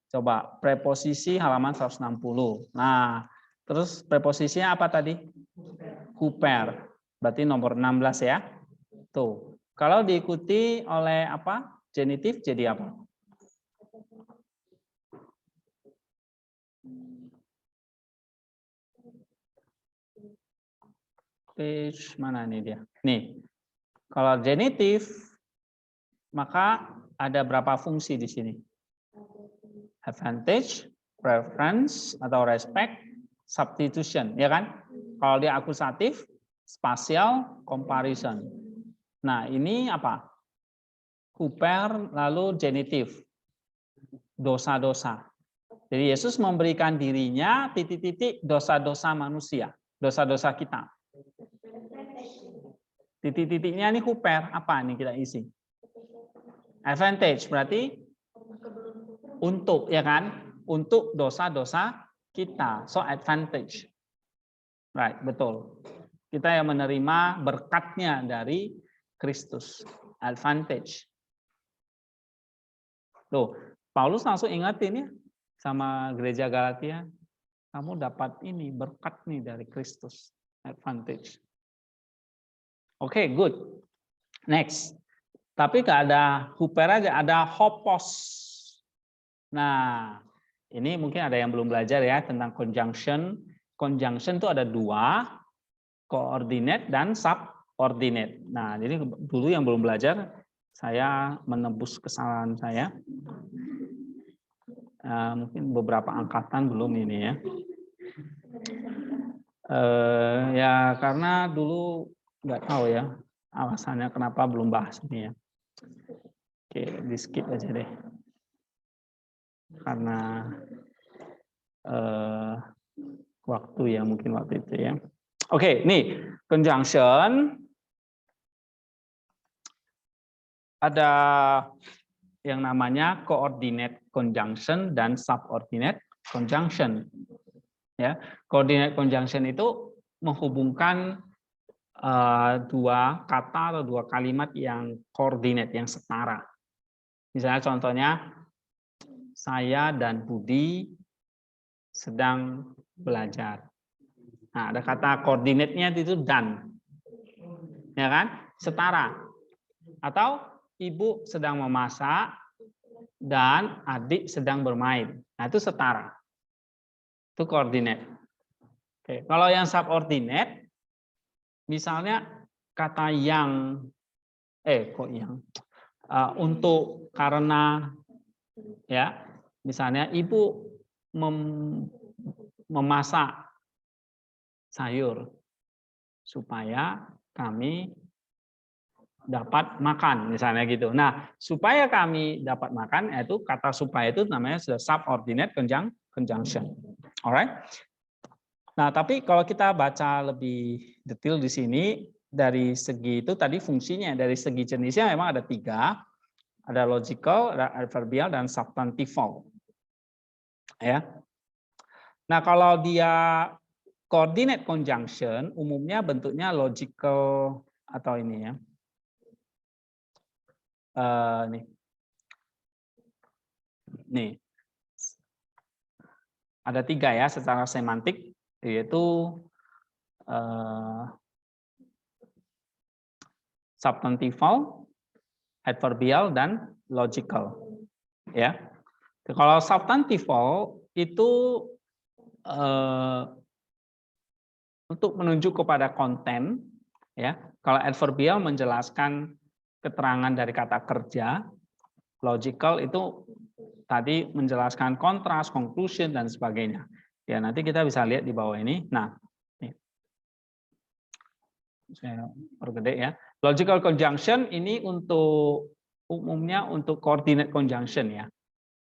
Coba preposisi halaman 160. Nah, Terus preposisinya apa tadi? Huper. Berarti nomor 16 ya. Tuh. Kalau diikuti oleh apa? Genitif jadi apa? Page mana nih dia? Nih. Kalau genitif maka ada berapa fungsi di sini? Advantage, preference atau respect, substitution, ya kan? Kalau dia akusatif, spatial, comparison. Nah, ini apa? Huper lalu genitif. Dosa-dosa. Jadi Yesus memberikan dirinya titik-titik dosa-dosa manusia, dosa-dosa kita. Titik-titiknya ini huper, apa nih kita isi? Advantage berarti untuk, ya kan? Untuk dosa-dosa kita. So advantage. Right, betul. Kita yang menerima berkatnya dari Kristus. Advantage. Tuh, Paulus langsung ingatin ya sama gereja Galatia. Kamu dapat ini berkat nih dari Kristus. Advantage. Oke, good. Next. Tapi nggak ada huper aja, ada hopos. Nah, ini mungkin ada yang belum belajar ya tentang conjunction. Conjunction itu ada dua, coordinate dan subordinate. Nah, jadi dulu yang belum belajar, saya menebus kesalahan saya. Mungkin beberapa angkatan belum ini ya. Ya karena dulu nggak tahu ya alasannya kenapa belum bahas ini ya. Oke, di skip aja deh. Karena waktu ya mungkin waktu itu ya. Oke, nih conjunction ada yang namanya coordinate conjunction dan subordinate conjunction. Ya, coordinate conjunction itu menghubungkan dua kata atau dua kalimat yang koordinat, yang setara. Misalnya contohnya, saya dan Budi sedang belajar. Nah, ada kata koordinatnya itu dan, ya kan? Setara. Atau ibu sedang memasak dan adik sedang bermain. Nah, itu setara. Itu koordinat. Oke, kalau yang subordinate, misalnya kata yang, untuk, karena, ya, misalnya ibu memasak sayur supaya kami dapat makan, misalnya gitu. Nah, supaya kami dapat makan, yaitu kata supaya itu namanya sudah subordinate conjunction. Alright. Nah, tapi kalau kita baca lebih detail di sini, dari segi itu tadi fungsinya, dari segi jenisnya memang ada tiga, ada logical, ada adverbial, dan substantival. Ya. Nah, kalau dia coordinate conjunction, umumnya bentuknya logical atau ini ya. Nih. Ada tiga ya secara semantik, yaitu substantival, adverbial, dan logical. Ya, kalau substantival itu untuk menunjuk kepada konten, ya. Kalau adverbial menjelaskan keterangan dari kata kerja, logical itu tadi menjelaskan kontras, conclusion, dan sebagainya. Ya, nanti kita bisa lihat di bawah ini. Nah, nih. Saya pergede ya. Logical conjunction ini untuk umumnya untuk coordinate conjunction ya.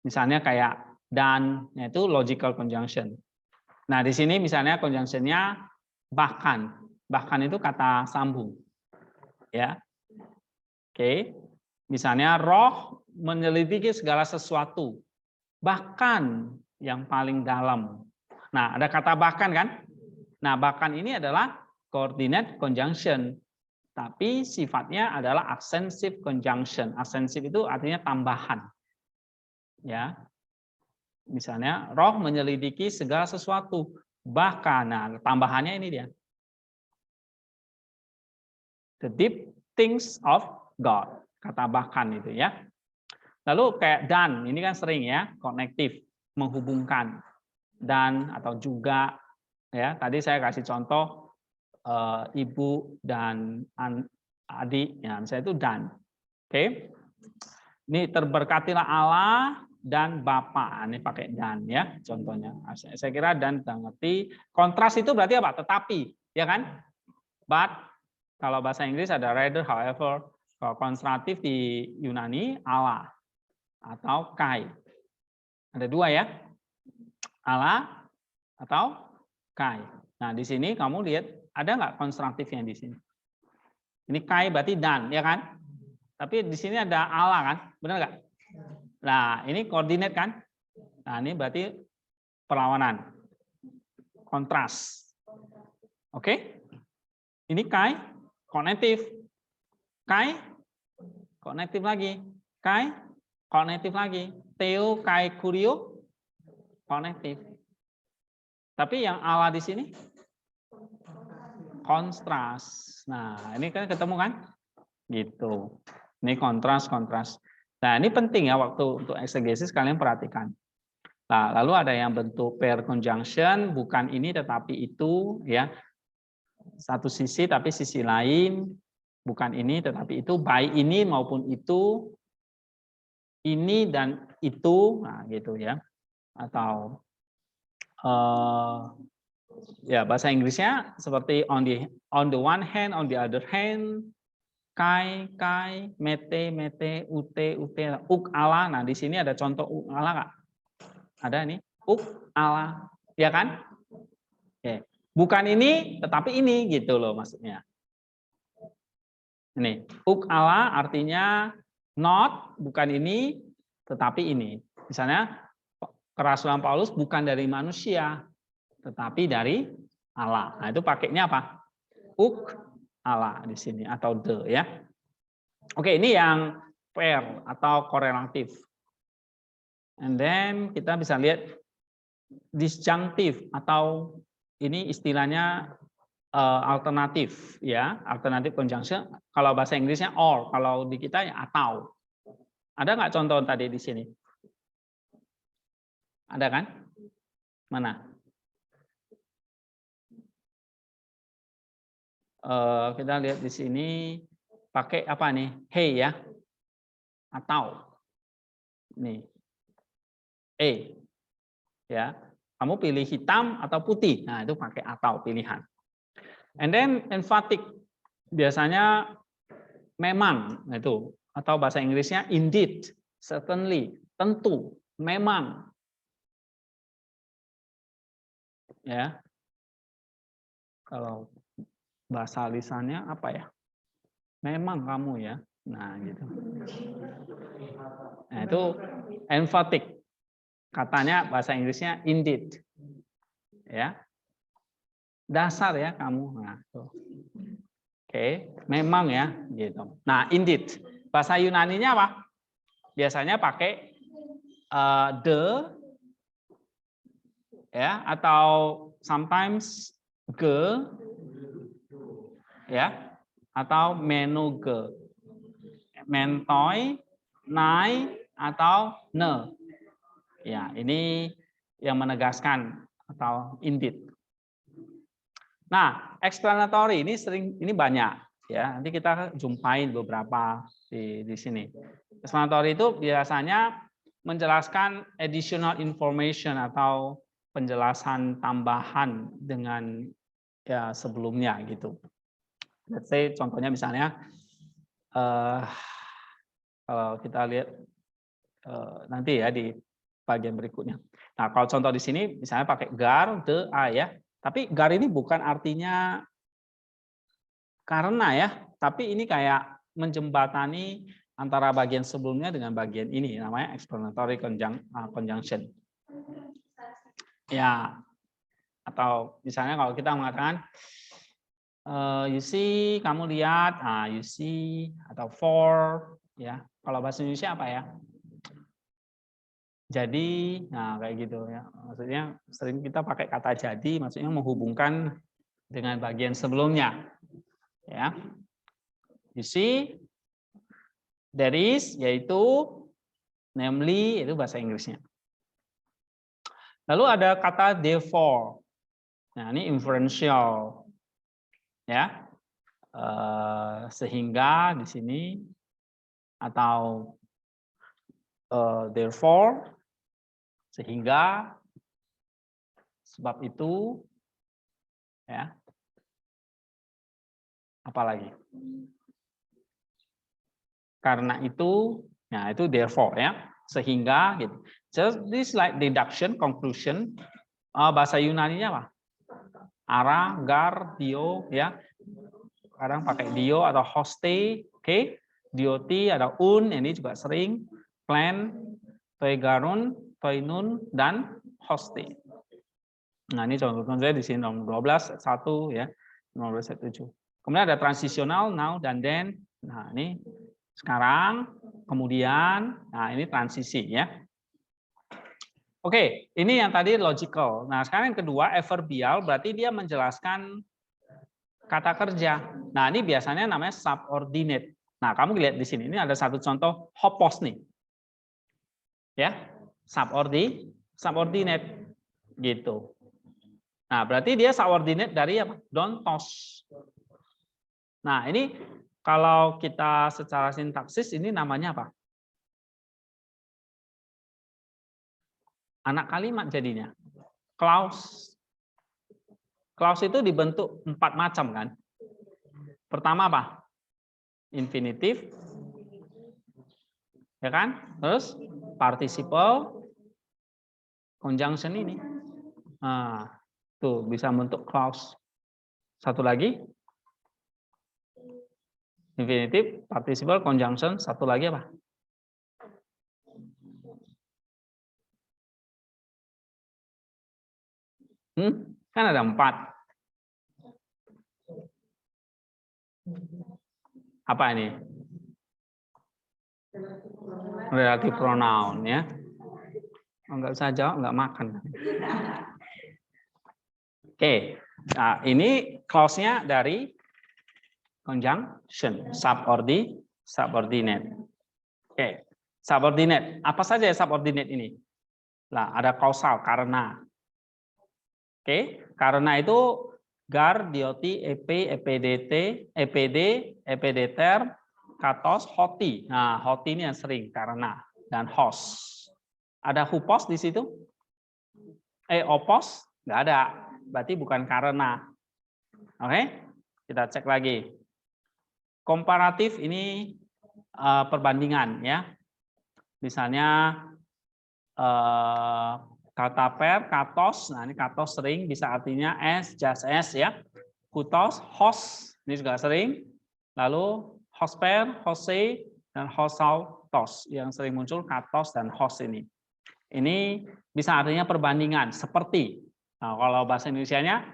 Misalnya kayak dan, yaitu logical conjunction. Nah, di sini misalnya conjunctionnya bahkan. Bahkan itu kata sambung. Ya. Oke. Misalnya roh menyelidiki segala sesuatu. Bahkan yang paling dalam. Nah, ada kata bahkan kan? Nah, bahkan ini adalah coordinate conjunction. Tapi sifatnya adalah accensive conjunction. Accensive itu artinya tambahan. Ya. Misalnya roh menyelidiki segala sesuatu. Bahkan, nah tambahannya ini dia. The deep things of God. Kata bahkan itu ya. Lalu kayak dan, ini kan sering ya, konektif, menghubungkan. Dan atau juga, ya tadi saya kasih contoh ibu dan adik, ya misalnya itu dan. Oke. Ini terberkatilah Allah dan Bapa. Ini pakai dan ya contohnya. Saya kira dan ngerti. Kontras itu berarti apa? Tetapi, ya kan? But kalau bahasa Inggris ada rather, however. Kalau konstratif di Yunani Allah atau kai. Ada dua ya. Allah atau kai. Nah, di sini kamu lihat ada nggak konstruktifnya di sini? Ini kai berarti dan, ya kan? Tapi di sini ada Allah kan? Benar nggak? Nah, ini koordinat kan? Nah, ini berarti perlawanan. Kontras. Oke? Ini kai, konektif. Kai, konektif lagi. Kai, konektif lagi. Theo, kai, kurio, konektif. Tapi yang Allah di sini kontras. Nah, ini kan ketemu kan? Gitu. Ini kontras. Nah, ini penting ya waktu untuk eksegesis kalian perhatikan. Nah, lalu ada yang bentuk pair conjunction, bukan ini tetapi itu ya. Satu sisi tapi sisi lain, bukan ini tetapi itu, by ini maupun itu, ini dan itu, nah gitu ya. Atau ya bahasa Inggrisnya seperti on the one hand, on the other hand, kai, mete, ute, uk ala. Nah di sini ada contoh uk ala nggak? Ada nih, uk ala, ya kan? Oke. Bukan ini, tetapi ini gitu loh maksudnya. Ini uk ala artinya not, bukan ini, tetapi ini. Misalnya kerasulan Paulus bukan dari manusia, tetapi dari Allah. Nah itu pakainya apa? Uk Allah di sini atau the ya. Oke, ini yang pair atau korelatif. And then kita bisa lihat disjunctive atau ini istilahnya alternatif ya, alternatif conjunction. Kalau bahasa Inggrisnya or, kalau di kita ya atau. Ada nggak contoh tadi di sini? Ada kan? Mana? Kita lihat di sini pakai apa nih? Hey ya, atau nih, ya. Kamu pilih hitam atau putih, nah itu pakai atau pilihan. And then emphatic biasanya memang itu, atau bahasa Inggrisnya indeed, certainly, tentu, memang, ya. Kalau bahasa lisannya apa ya? Memang kamu ya. Nah, gitu. Nah, itu emphatic. Katanya bahasa Inggrisnya indeed. Ya. Dasar ya kamu. Nah, tuh. Oke, memang ya gitu. Nah, indeed. Bahasa Yunaninya apa? Biasanya pakai the ya atau sometimes ge ya atau menuge, mentoi, nai atau ne. Ya, ini yang menegaskan atau indeed. Nah, explanatory ini banyak ya. Nanti kita jumpain beberapa di sini. Explanatory itu biasanya menjelaskan additional information atau penjelasan tambahan dengan ya sebelumnya gitu. Let's say contohnya misalnya kalau kita lihat nanti ya di bagian berikutnya. Nah, kalau contoh di sini misalnya pakai gar, de, a ya. Tapi gar ini bukan artinya karena ya, tapi ini kayak menjembatani antara bagian sebelumnya dengan bagian ini, namanya explanatory conjunction. Ya, atau misalnya kalau kita mengatakan you see, kamu lihat, you see, atau for, ya. Kalau bahasa Indonesia apa ya? Jadi, nah kayak gitu ya. Maksudnya sering kita pakai kata jadi, maksudnya menghubungkan dengan bagian sebelumnya. Ya. You see, there is, yaitu, namely, itu bahasa Inggrisnya. Lalu ada kata therefore. Nah, ini inferential. Ya. Sehingga di sini atau therefore, sehingga, sebab itu, ya. Apalagi? Karena itu, nah itu therefore ya, sehingga gitu. Just this like deduction, conclusion. Bahasa Yunani-nya apa? Ara, gar, dio, ya. Kadang pakai dio atau hoste, oke. Dioti ada ini juga sering. Plan, toigarun, toinun, dan hoste. Nah ini contoh-contohnya di sini nomor 12, 1 ya, nomor 7. Kemudian ada transitional, now, dan then. Nah ini sekarang, kemudian, nah ini transisi ya. Oke, ini yang tadi logical. Nah sekarang yang kedua, adverbial, berarti dia menjelaskan kata kerja. Nah ini biasanya namanya subordinate. Nah kamu lihat di sini, ini ada satu contoh hopos nih. Ya, subordinate gitu. Nah, berarti dia subordinate dari apa? Dontos. Nah, ini kalau kita secara sintaksis ini namanya apa? Anak kalimat jadinya. Clause. Clause itu dibentuk 4 macam kan? Pertama apa? Infinitive. Ya kan? Terus participle, conjunction ini. Nah, tuh bisa bentuk clause. Satu lagi infinitive, participle, conjunction. Satu lagi apa? Kan ada 4. Apa ini? Relative pronoun ya. Enggak usah jawab, enggak makan. Oke, nah ini clause-nya dari conjunction, subordinate. Oke, subordinate. Apa saja ya subordinate ini? Nah, ada causal, karena. Oke, karena itu gar, dioti, ep, epdt, epd, epdter, katos, hoti. Nah, hoti ini yang sering, karena. Dan hos. Ada hupos di situ? Opos? Nggak ada. Berarti bukan karena. Oke, kita cek lagi. Komparatif ini perbandingan ya. Misalnya kata per, katos. Nah ini katos sering bisa artinya as, just as ya. Kutos, hos ini juga sering. Lalu hosper, hose, dan hosautos yang sering muncul katos dan hos ini. Ini bisa artinya perbandingan seperti. Nah, kalau bahasa Indonesianya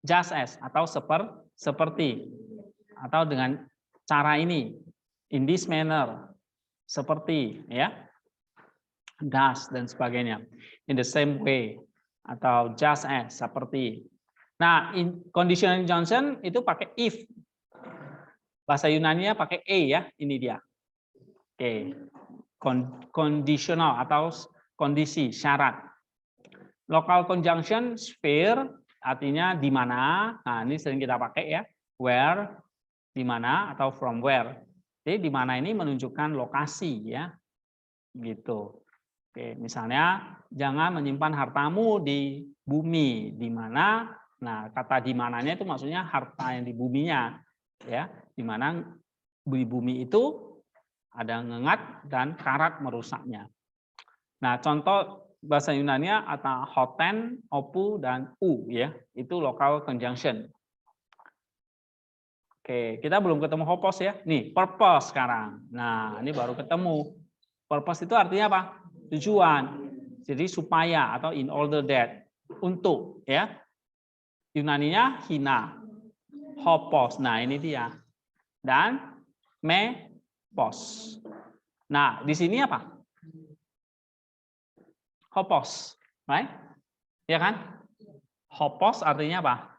just as atau seperti atau dengan cara ini, in this manner, seperti ya, thus dan sebagainya, in the same way atau just as, seperti. Nah, conditional injunction itu pakai if, bahasa Yunani-nya pakai ya, ini dia. Oke, conditional atau kondisi, syarat. Local conjunction, sphere, artinya di mana. Nah, ini sering kita pakai ya. Where, di mana, atau from where. Jadi di mana ini menunjukkan lokasi ya. Gitu. Oke, misalnya jangan menyimpan hartamu di bumi. Di mana? Nah, kata di mananya itu maksudnya harta yang di buminya. Ya, di mana di bumi itu ada ngengat dan karat merusaknya. Nah, contoh bahasa Yunani-nya atau hoten, opu, dan ya, itu local conjunction. Oke, kita belum ketemu hopos ya. Nih, purpose sekarang. Nah, ini baru ketemu. Purpose itu artinya apa? Tujuan. Jadi supaya atau in order that, untuk ya. Yunani-nya hina, hopos. Nah, ini dia. Dan me pos. Nah, di sini apa? Hopos, right? Ya kan? Hopos artinya apa?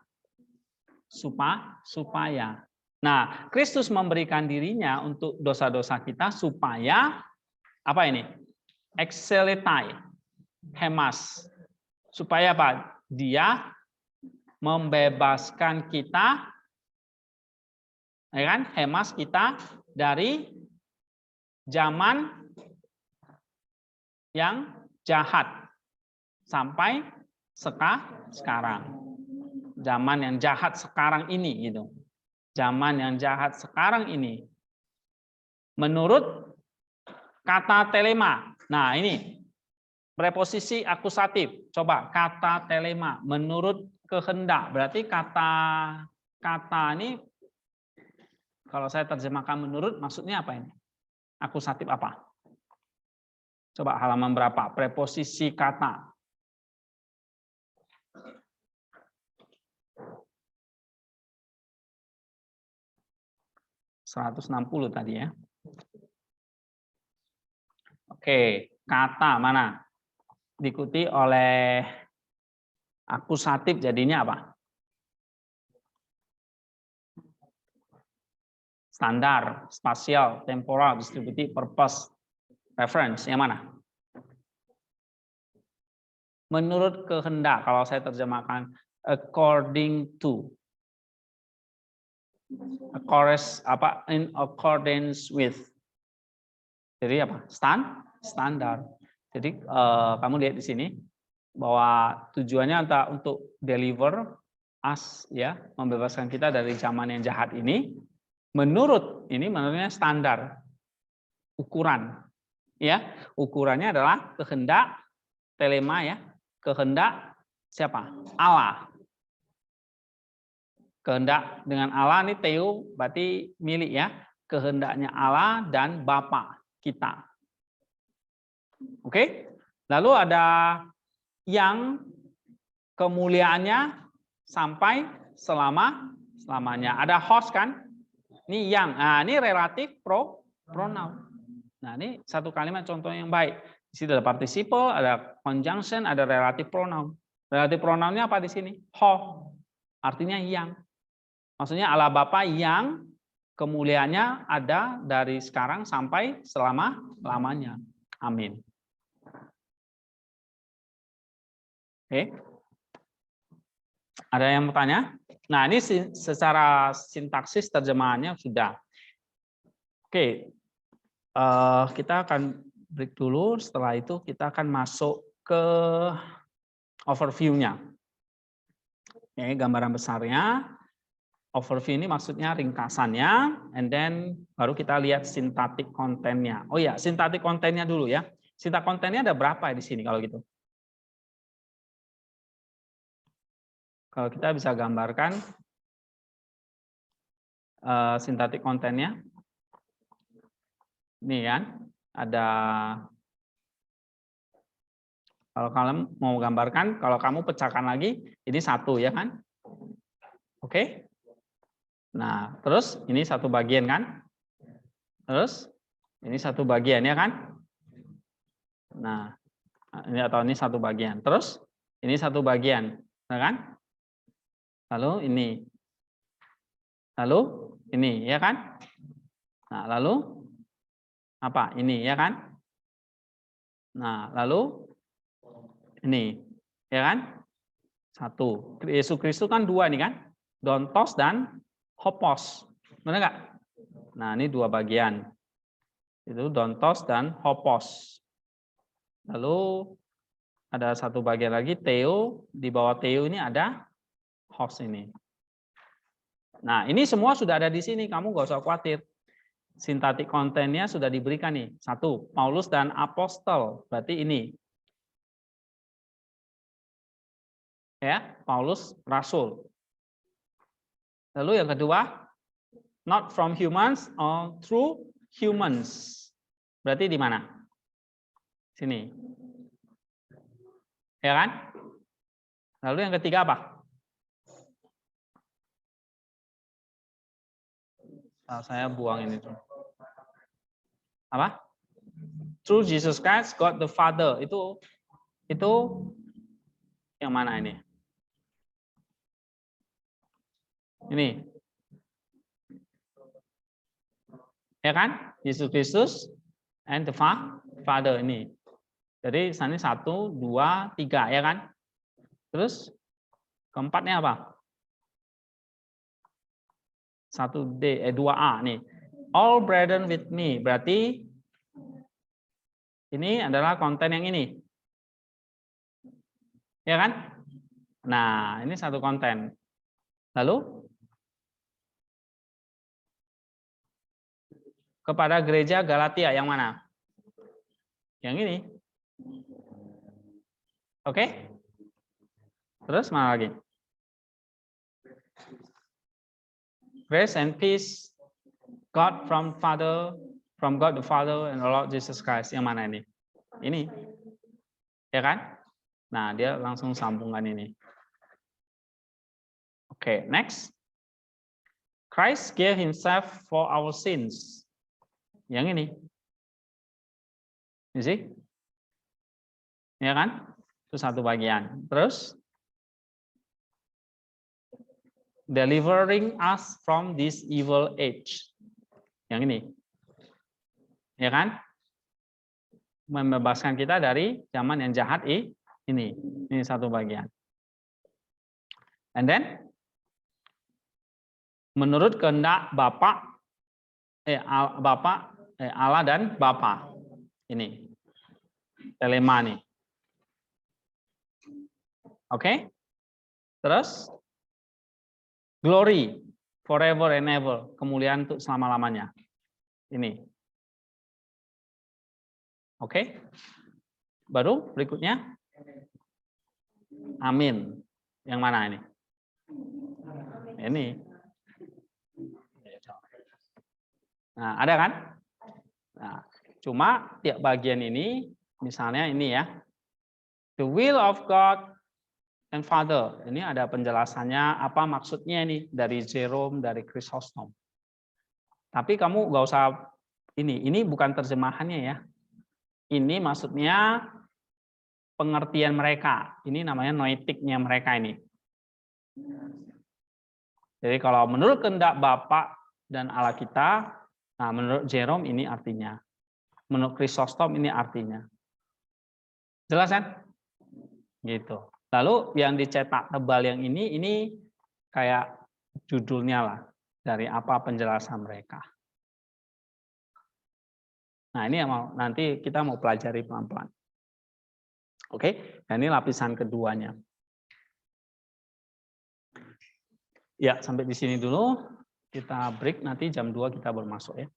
Supaya. Nah, Kristus memberikan dirinya untuk dosa-dosa kita supaya apa ini? Exeletai, hemas. Supaya apa? Dia membebaskan kita, ya kan? Hemas kita dari zaman yang jahat sampai sekarang. Zaman yang jahat sekarang ini gitu. Zaman yang jahat sekarang ini. Menurut kata telema. Nah, ini preposisi akusatif. Coba kata telema menurut kehendak. Berarti kata ini kalau saya terjemahkan menurut maksudnya apa ini? Akusatif apa? Coba halaman berapa? Preposisi kata. 160 tadi ya. Oke, kata mana? Diikuti oleh akusatif jadinya apa? Standar, spasial, temporal, distributif, purpose, reference. Yang mana? Menurut kehendak, kalau saya terjemahkan according to. In accordance with. Jadi apa? Standar. Jadi kamu lihat di sini bahwa tujuannya untuk deliver us, ya, membebaskan kita dari zaman yang jahat ini. Menurutnya standar, ukuran, ya, ukurannya adalah kehendak telema, ya, kehendak siapa? Allah. Kehendak dengan Allah ini Theo berarti milik, ya, kehendaknya Allah dan Bapa kita. Oke, lalu ada yang kemuliaannya sampai selamanya. Ada host kan? Ini yang, nah ini relatif pronoun. Nah ini satu kalimat contoh yang baik. Di sini ada participle, ada conjunction, ada relative pronoun. Relative pronounnya apa di sini? Ho, artinya yang. Maksudnya Allah Bapa yang kemuliaannya ada dari sekarang sampai selama-lamanya. Amin. Oke. Ada yang mau tanya? Nah, ini secara sintaksis terjemahannya sudah. Oke. Kita akan break dulu. Setelah itu kita akan masuk ke overview-nya. Oke, gambaran besarnya. Overview ini maksudnya ringkasannya, and then baru kita lihat sintaktik kontennya. Oh ya, sintaktik kontennya dulu ya. Sintaktik kontennya ada berapa di sini kalau gitu? Kalau kita bisa gambarkan sintaktik kontennya. Ini kan, ada. Kalau kalian mau gambarkan, kalau kamu pecahkan lagi, ini satu ya kan? Oke. Nah, terus ini satu bagian kan? Terus ini satu bagian ya kan? Nah, ini satu bagian. Terus ini satu bagian, nah kan? Lalu ini. Lalu ini ya kan? Nah, lalu apa? Ini ya kan? Nah, lalu ini ya kan? Satu. Yesus Kristus kan dua nih kan? Dontos dan hopos. Benar nggak? Nah, ini dua bagian. Itu dontos dan hopos. Lalu ada satu bagian lagi theo, di bawah theo ini ada hos ini. Nah, ini semua sudah ada di sini, kamu nggak usah khawatir. Sintaktik kontennya sudah diberikan nih. Satu, Paulus dan apostol, berarti ini. Ya, Paulus rasul. Lalu yang kedua, not from humans or through humans. Berarti di mana? Sini. Ya kan? Lalu yang ketiga apa? Saya buang ini tuh. Apa? Through Jesus Christ, God the Father. Itu itu yang mana ini? Ini. Ya kan? Yesus Kristus and the Father ini. Jadi sana 1, 2, 3 ya kan? Terus keempatnya apa? 2A nih. All brethren with me. Berarti ini adalah konten yang ini. Ya kan? Nah, ini satu konten. Lalu kepada gereja Galatia yang mana? Yang ini. Oke? Terus mana lagi? Grace and peace God from God the Father and the Lord Jesus Christ. Yang mana ini? Ini. Ya kan? Nah, dia langsung sambungkan ini. Oke, next. Christ gave himself for our sins. Yang ini. You see? Ya kan? Itu satu bagian. Terus delivering us from this evil age. Yang ini. Ya kan? Membebaskan kita dari zaman yang jahat ini. Ini satu bagian. And then menurut kehendak Allah dan Bapa. Ini. Telema nih. Oke? Terus glory forever and ever, kemuliaan untuk selama-lamanya. Ini. Oke? Baru berikutnya amin. Yang mana ini? Ini. Nah, ada kan? Nah, cuma tiap bagian ini, misalnya ini ya. The will of God and Father. Ini ada penjelasannya, apa maksudnya ini dari Jerome, dari Chrysostom. Tapi kamu nggak usah ini bukan terjemahannya ya. Ini maksudnya pengertian mereka. Ini namanya noetiknya mereka ini. Jadi kalau menurut kehendak Bapa dan Allah kita, nah menurut Jerome ini artinya. Menurut Chrysostom ini artinya. Jelas kan? Gitu. Lalu yang dicetak tebal yang ini kayak judulnya lah. Dari apa penjelasan mereka. Nah ini yang nanti kita mau pelajari pelan-pelan. Oke, dan ini lapisan keduanya. Ya, sampai di sini dulu. Kita break, nanti jam 2 kita baru masuk ya.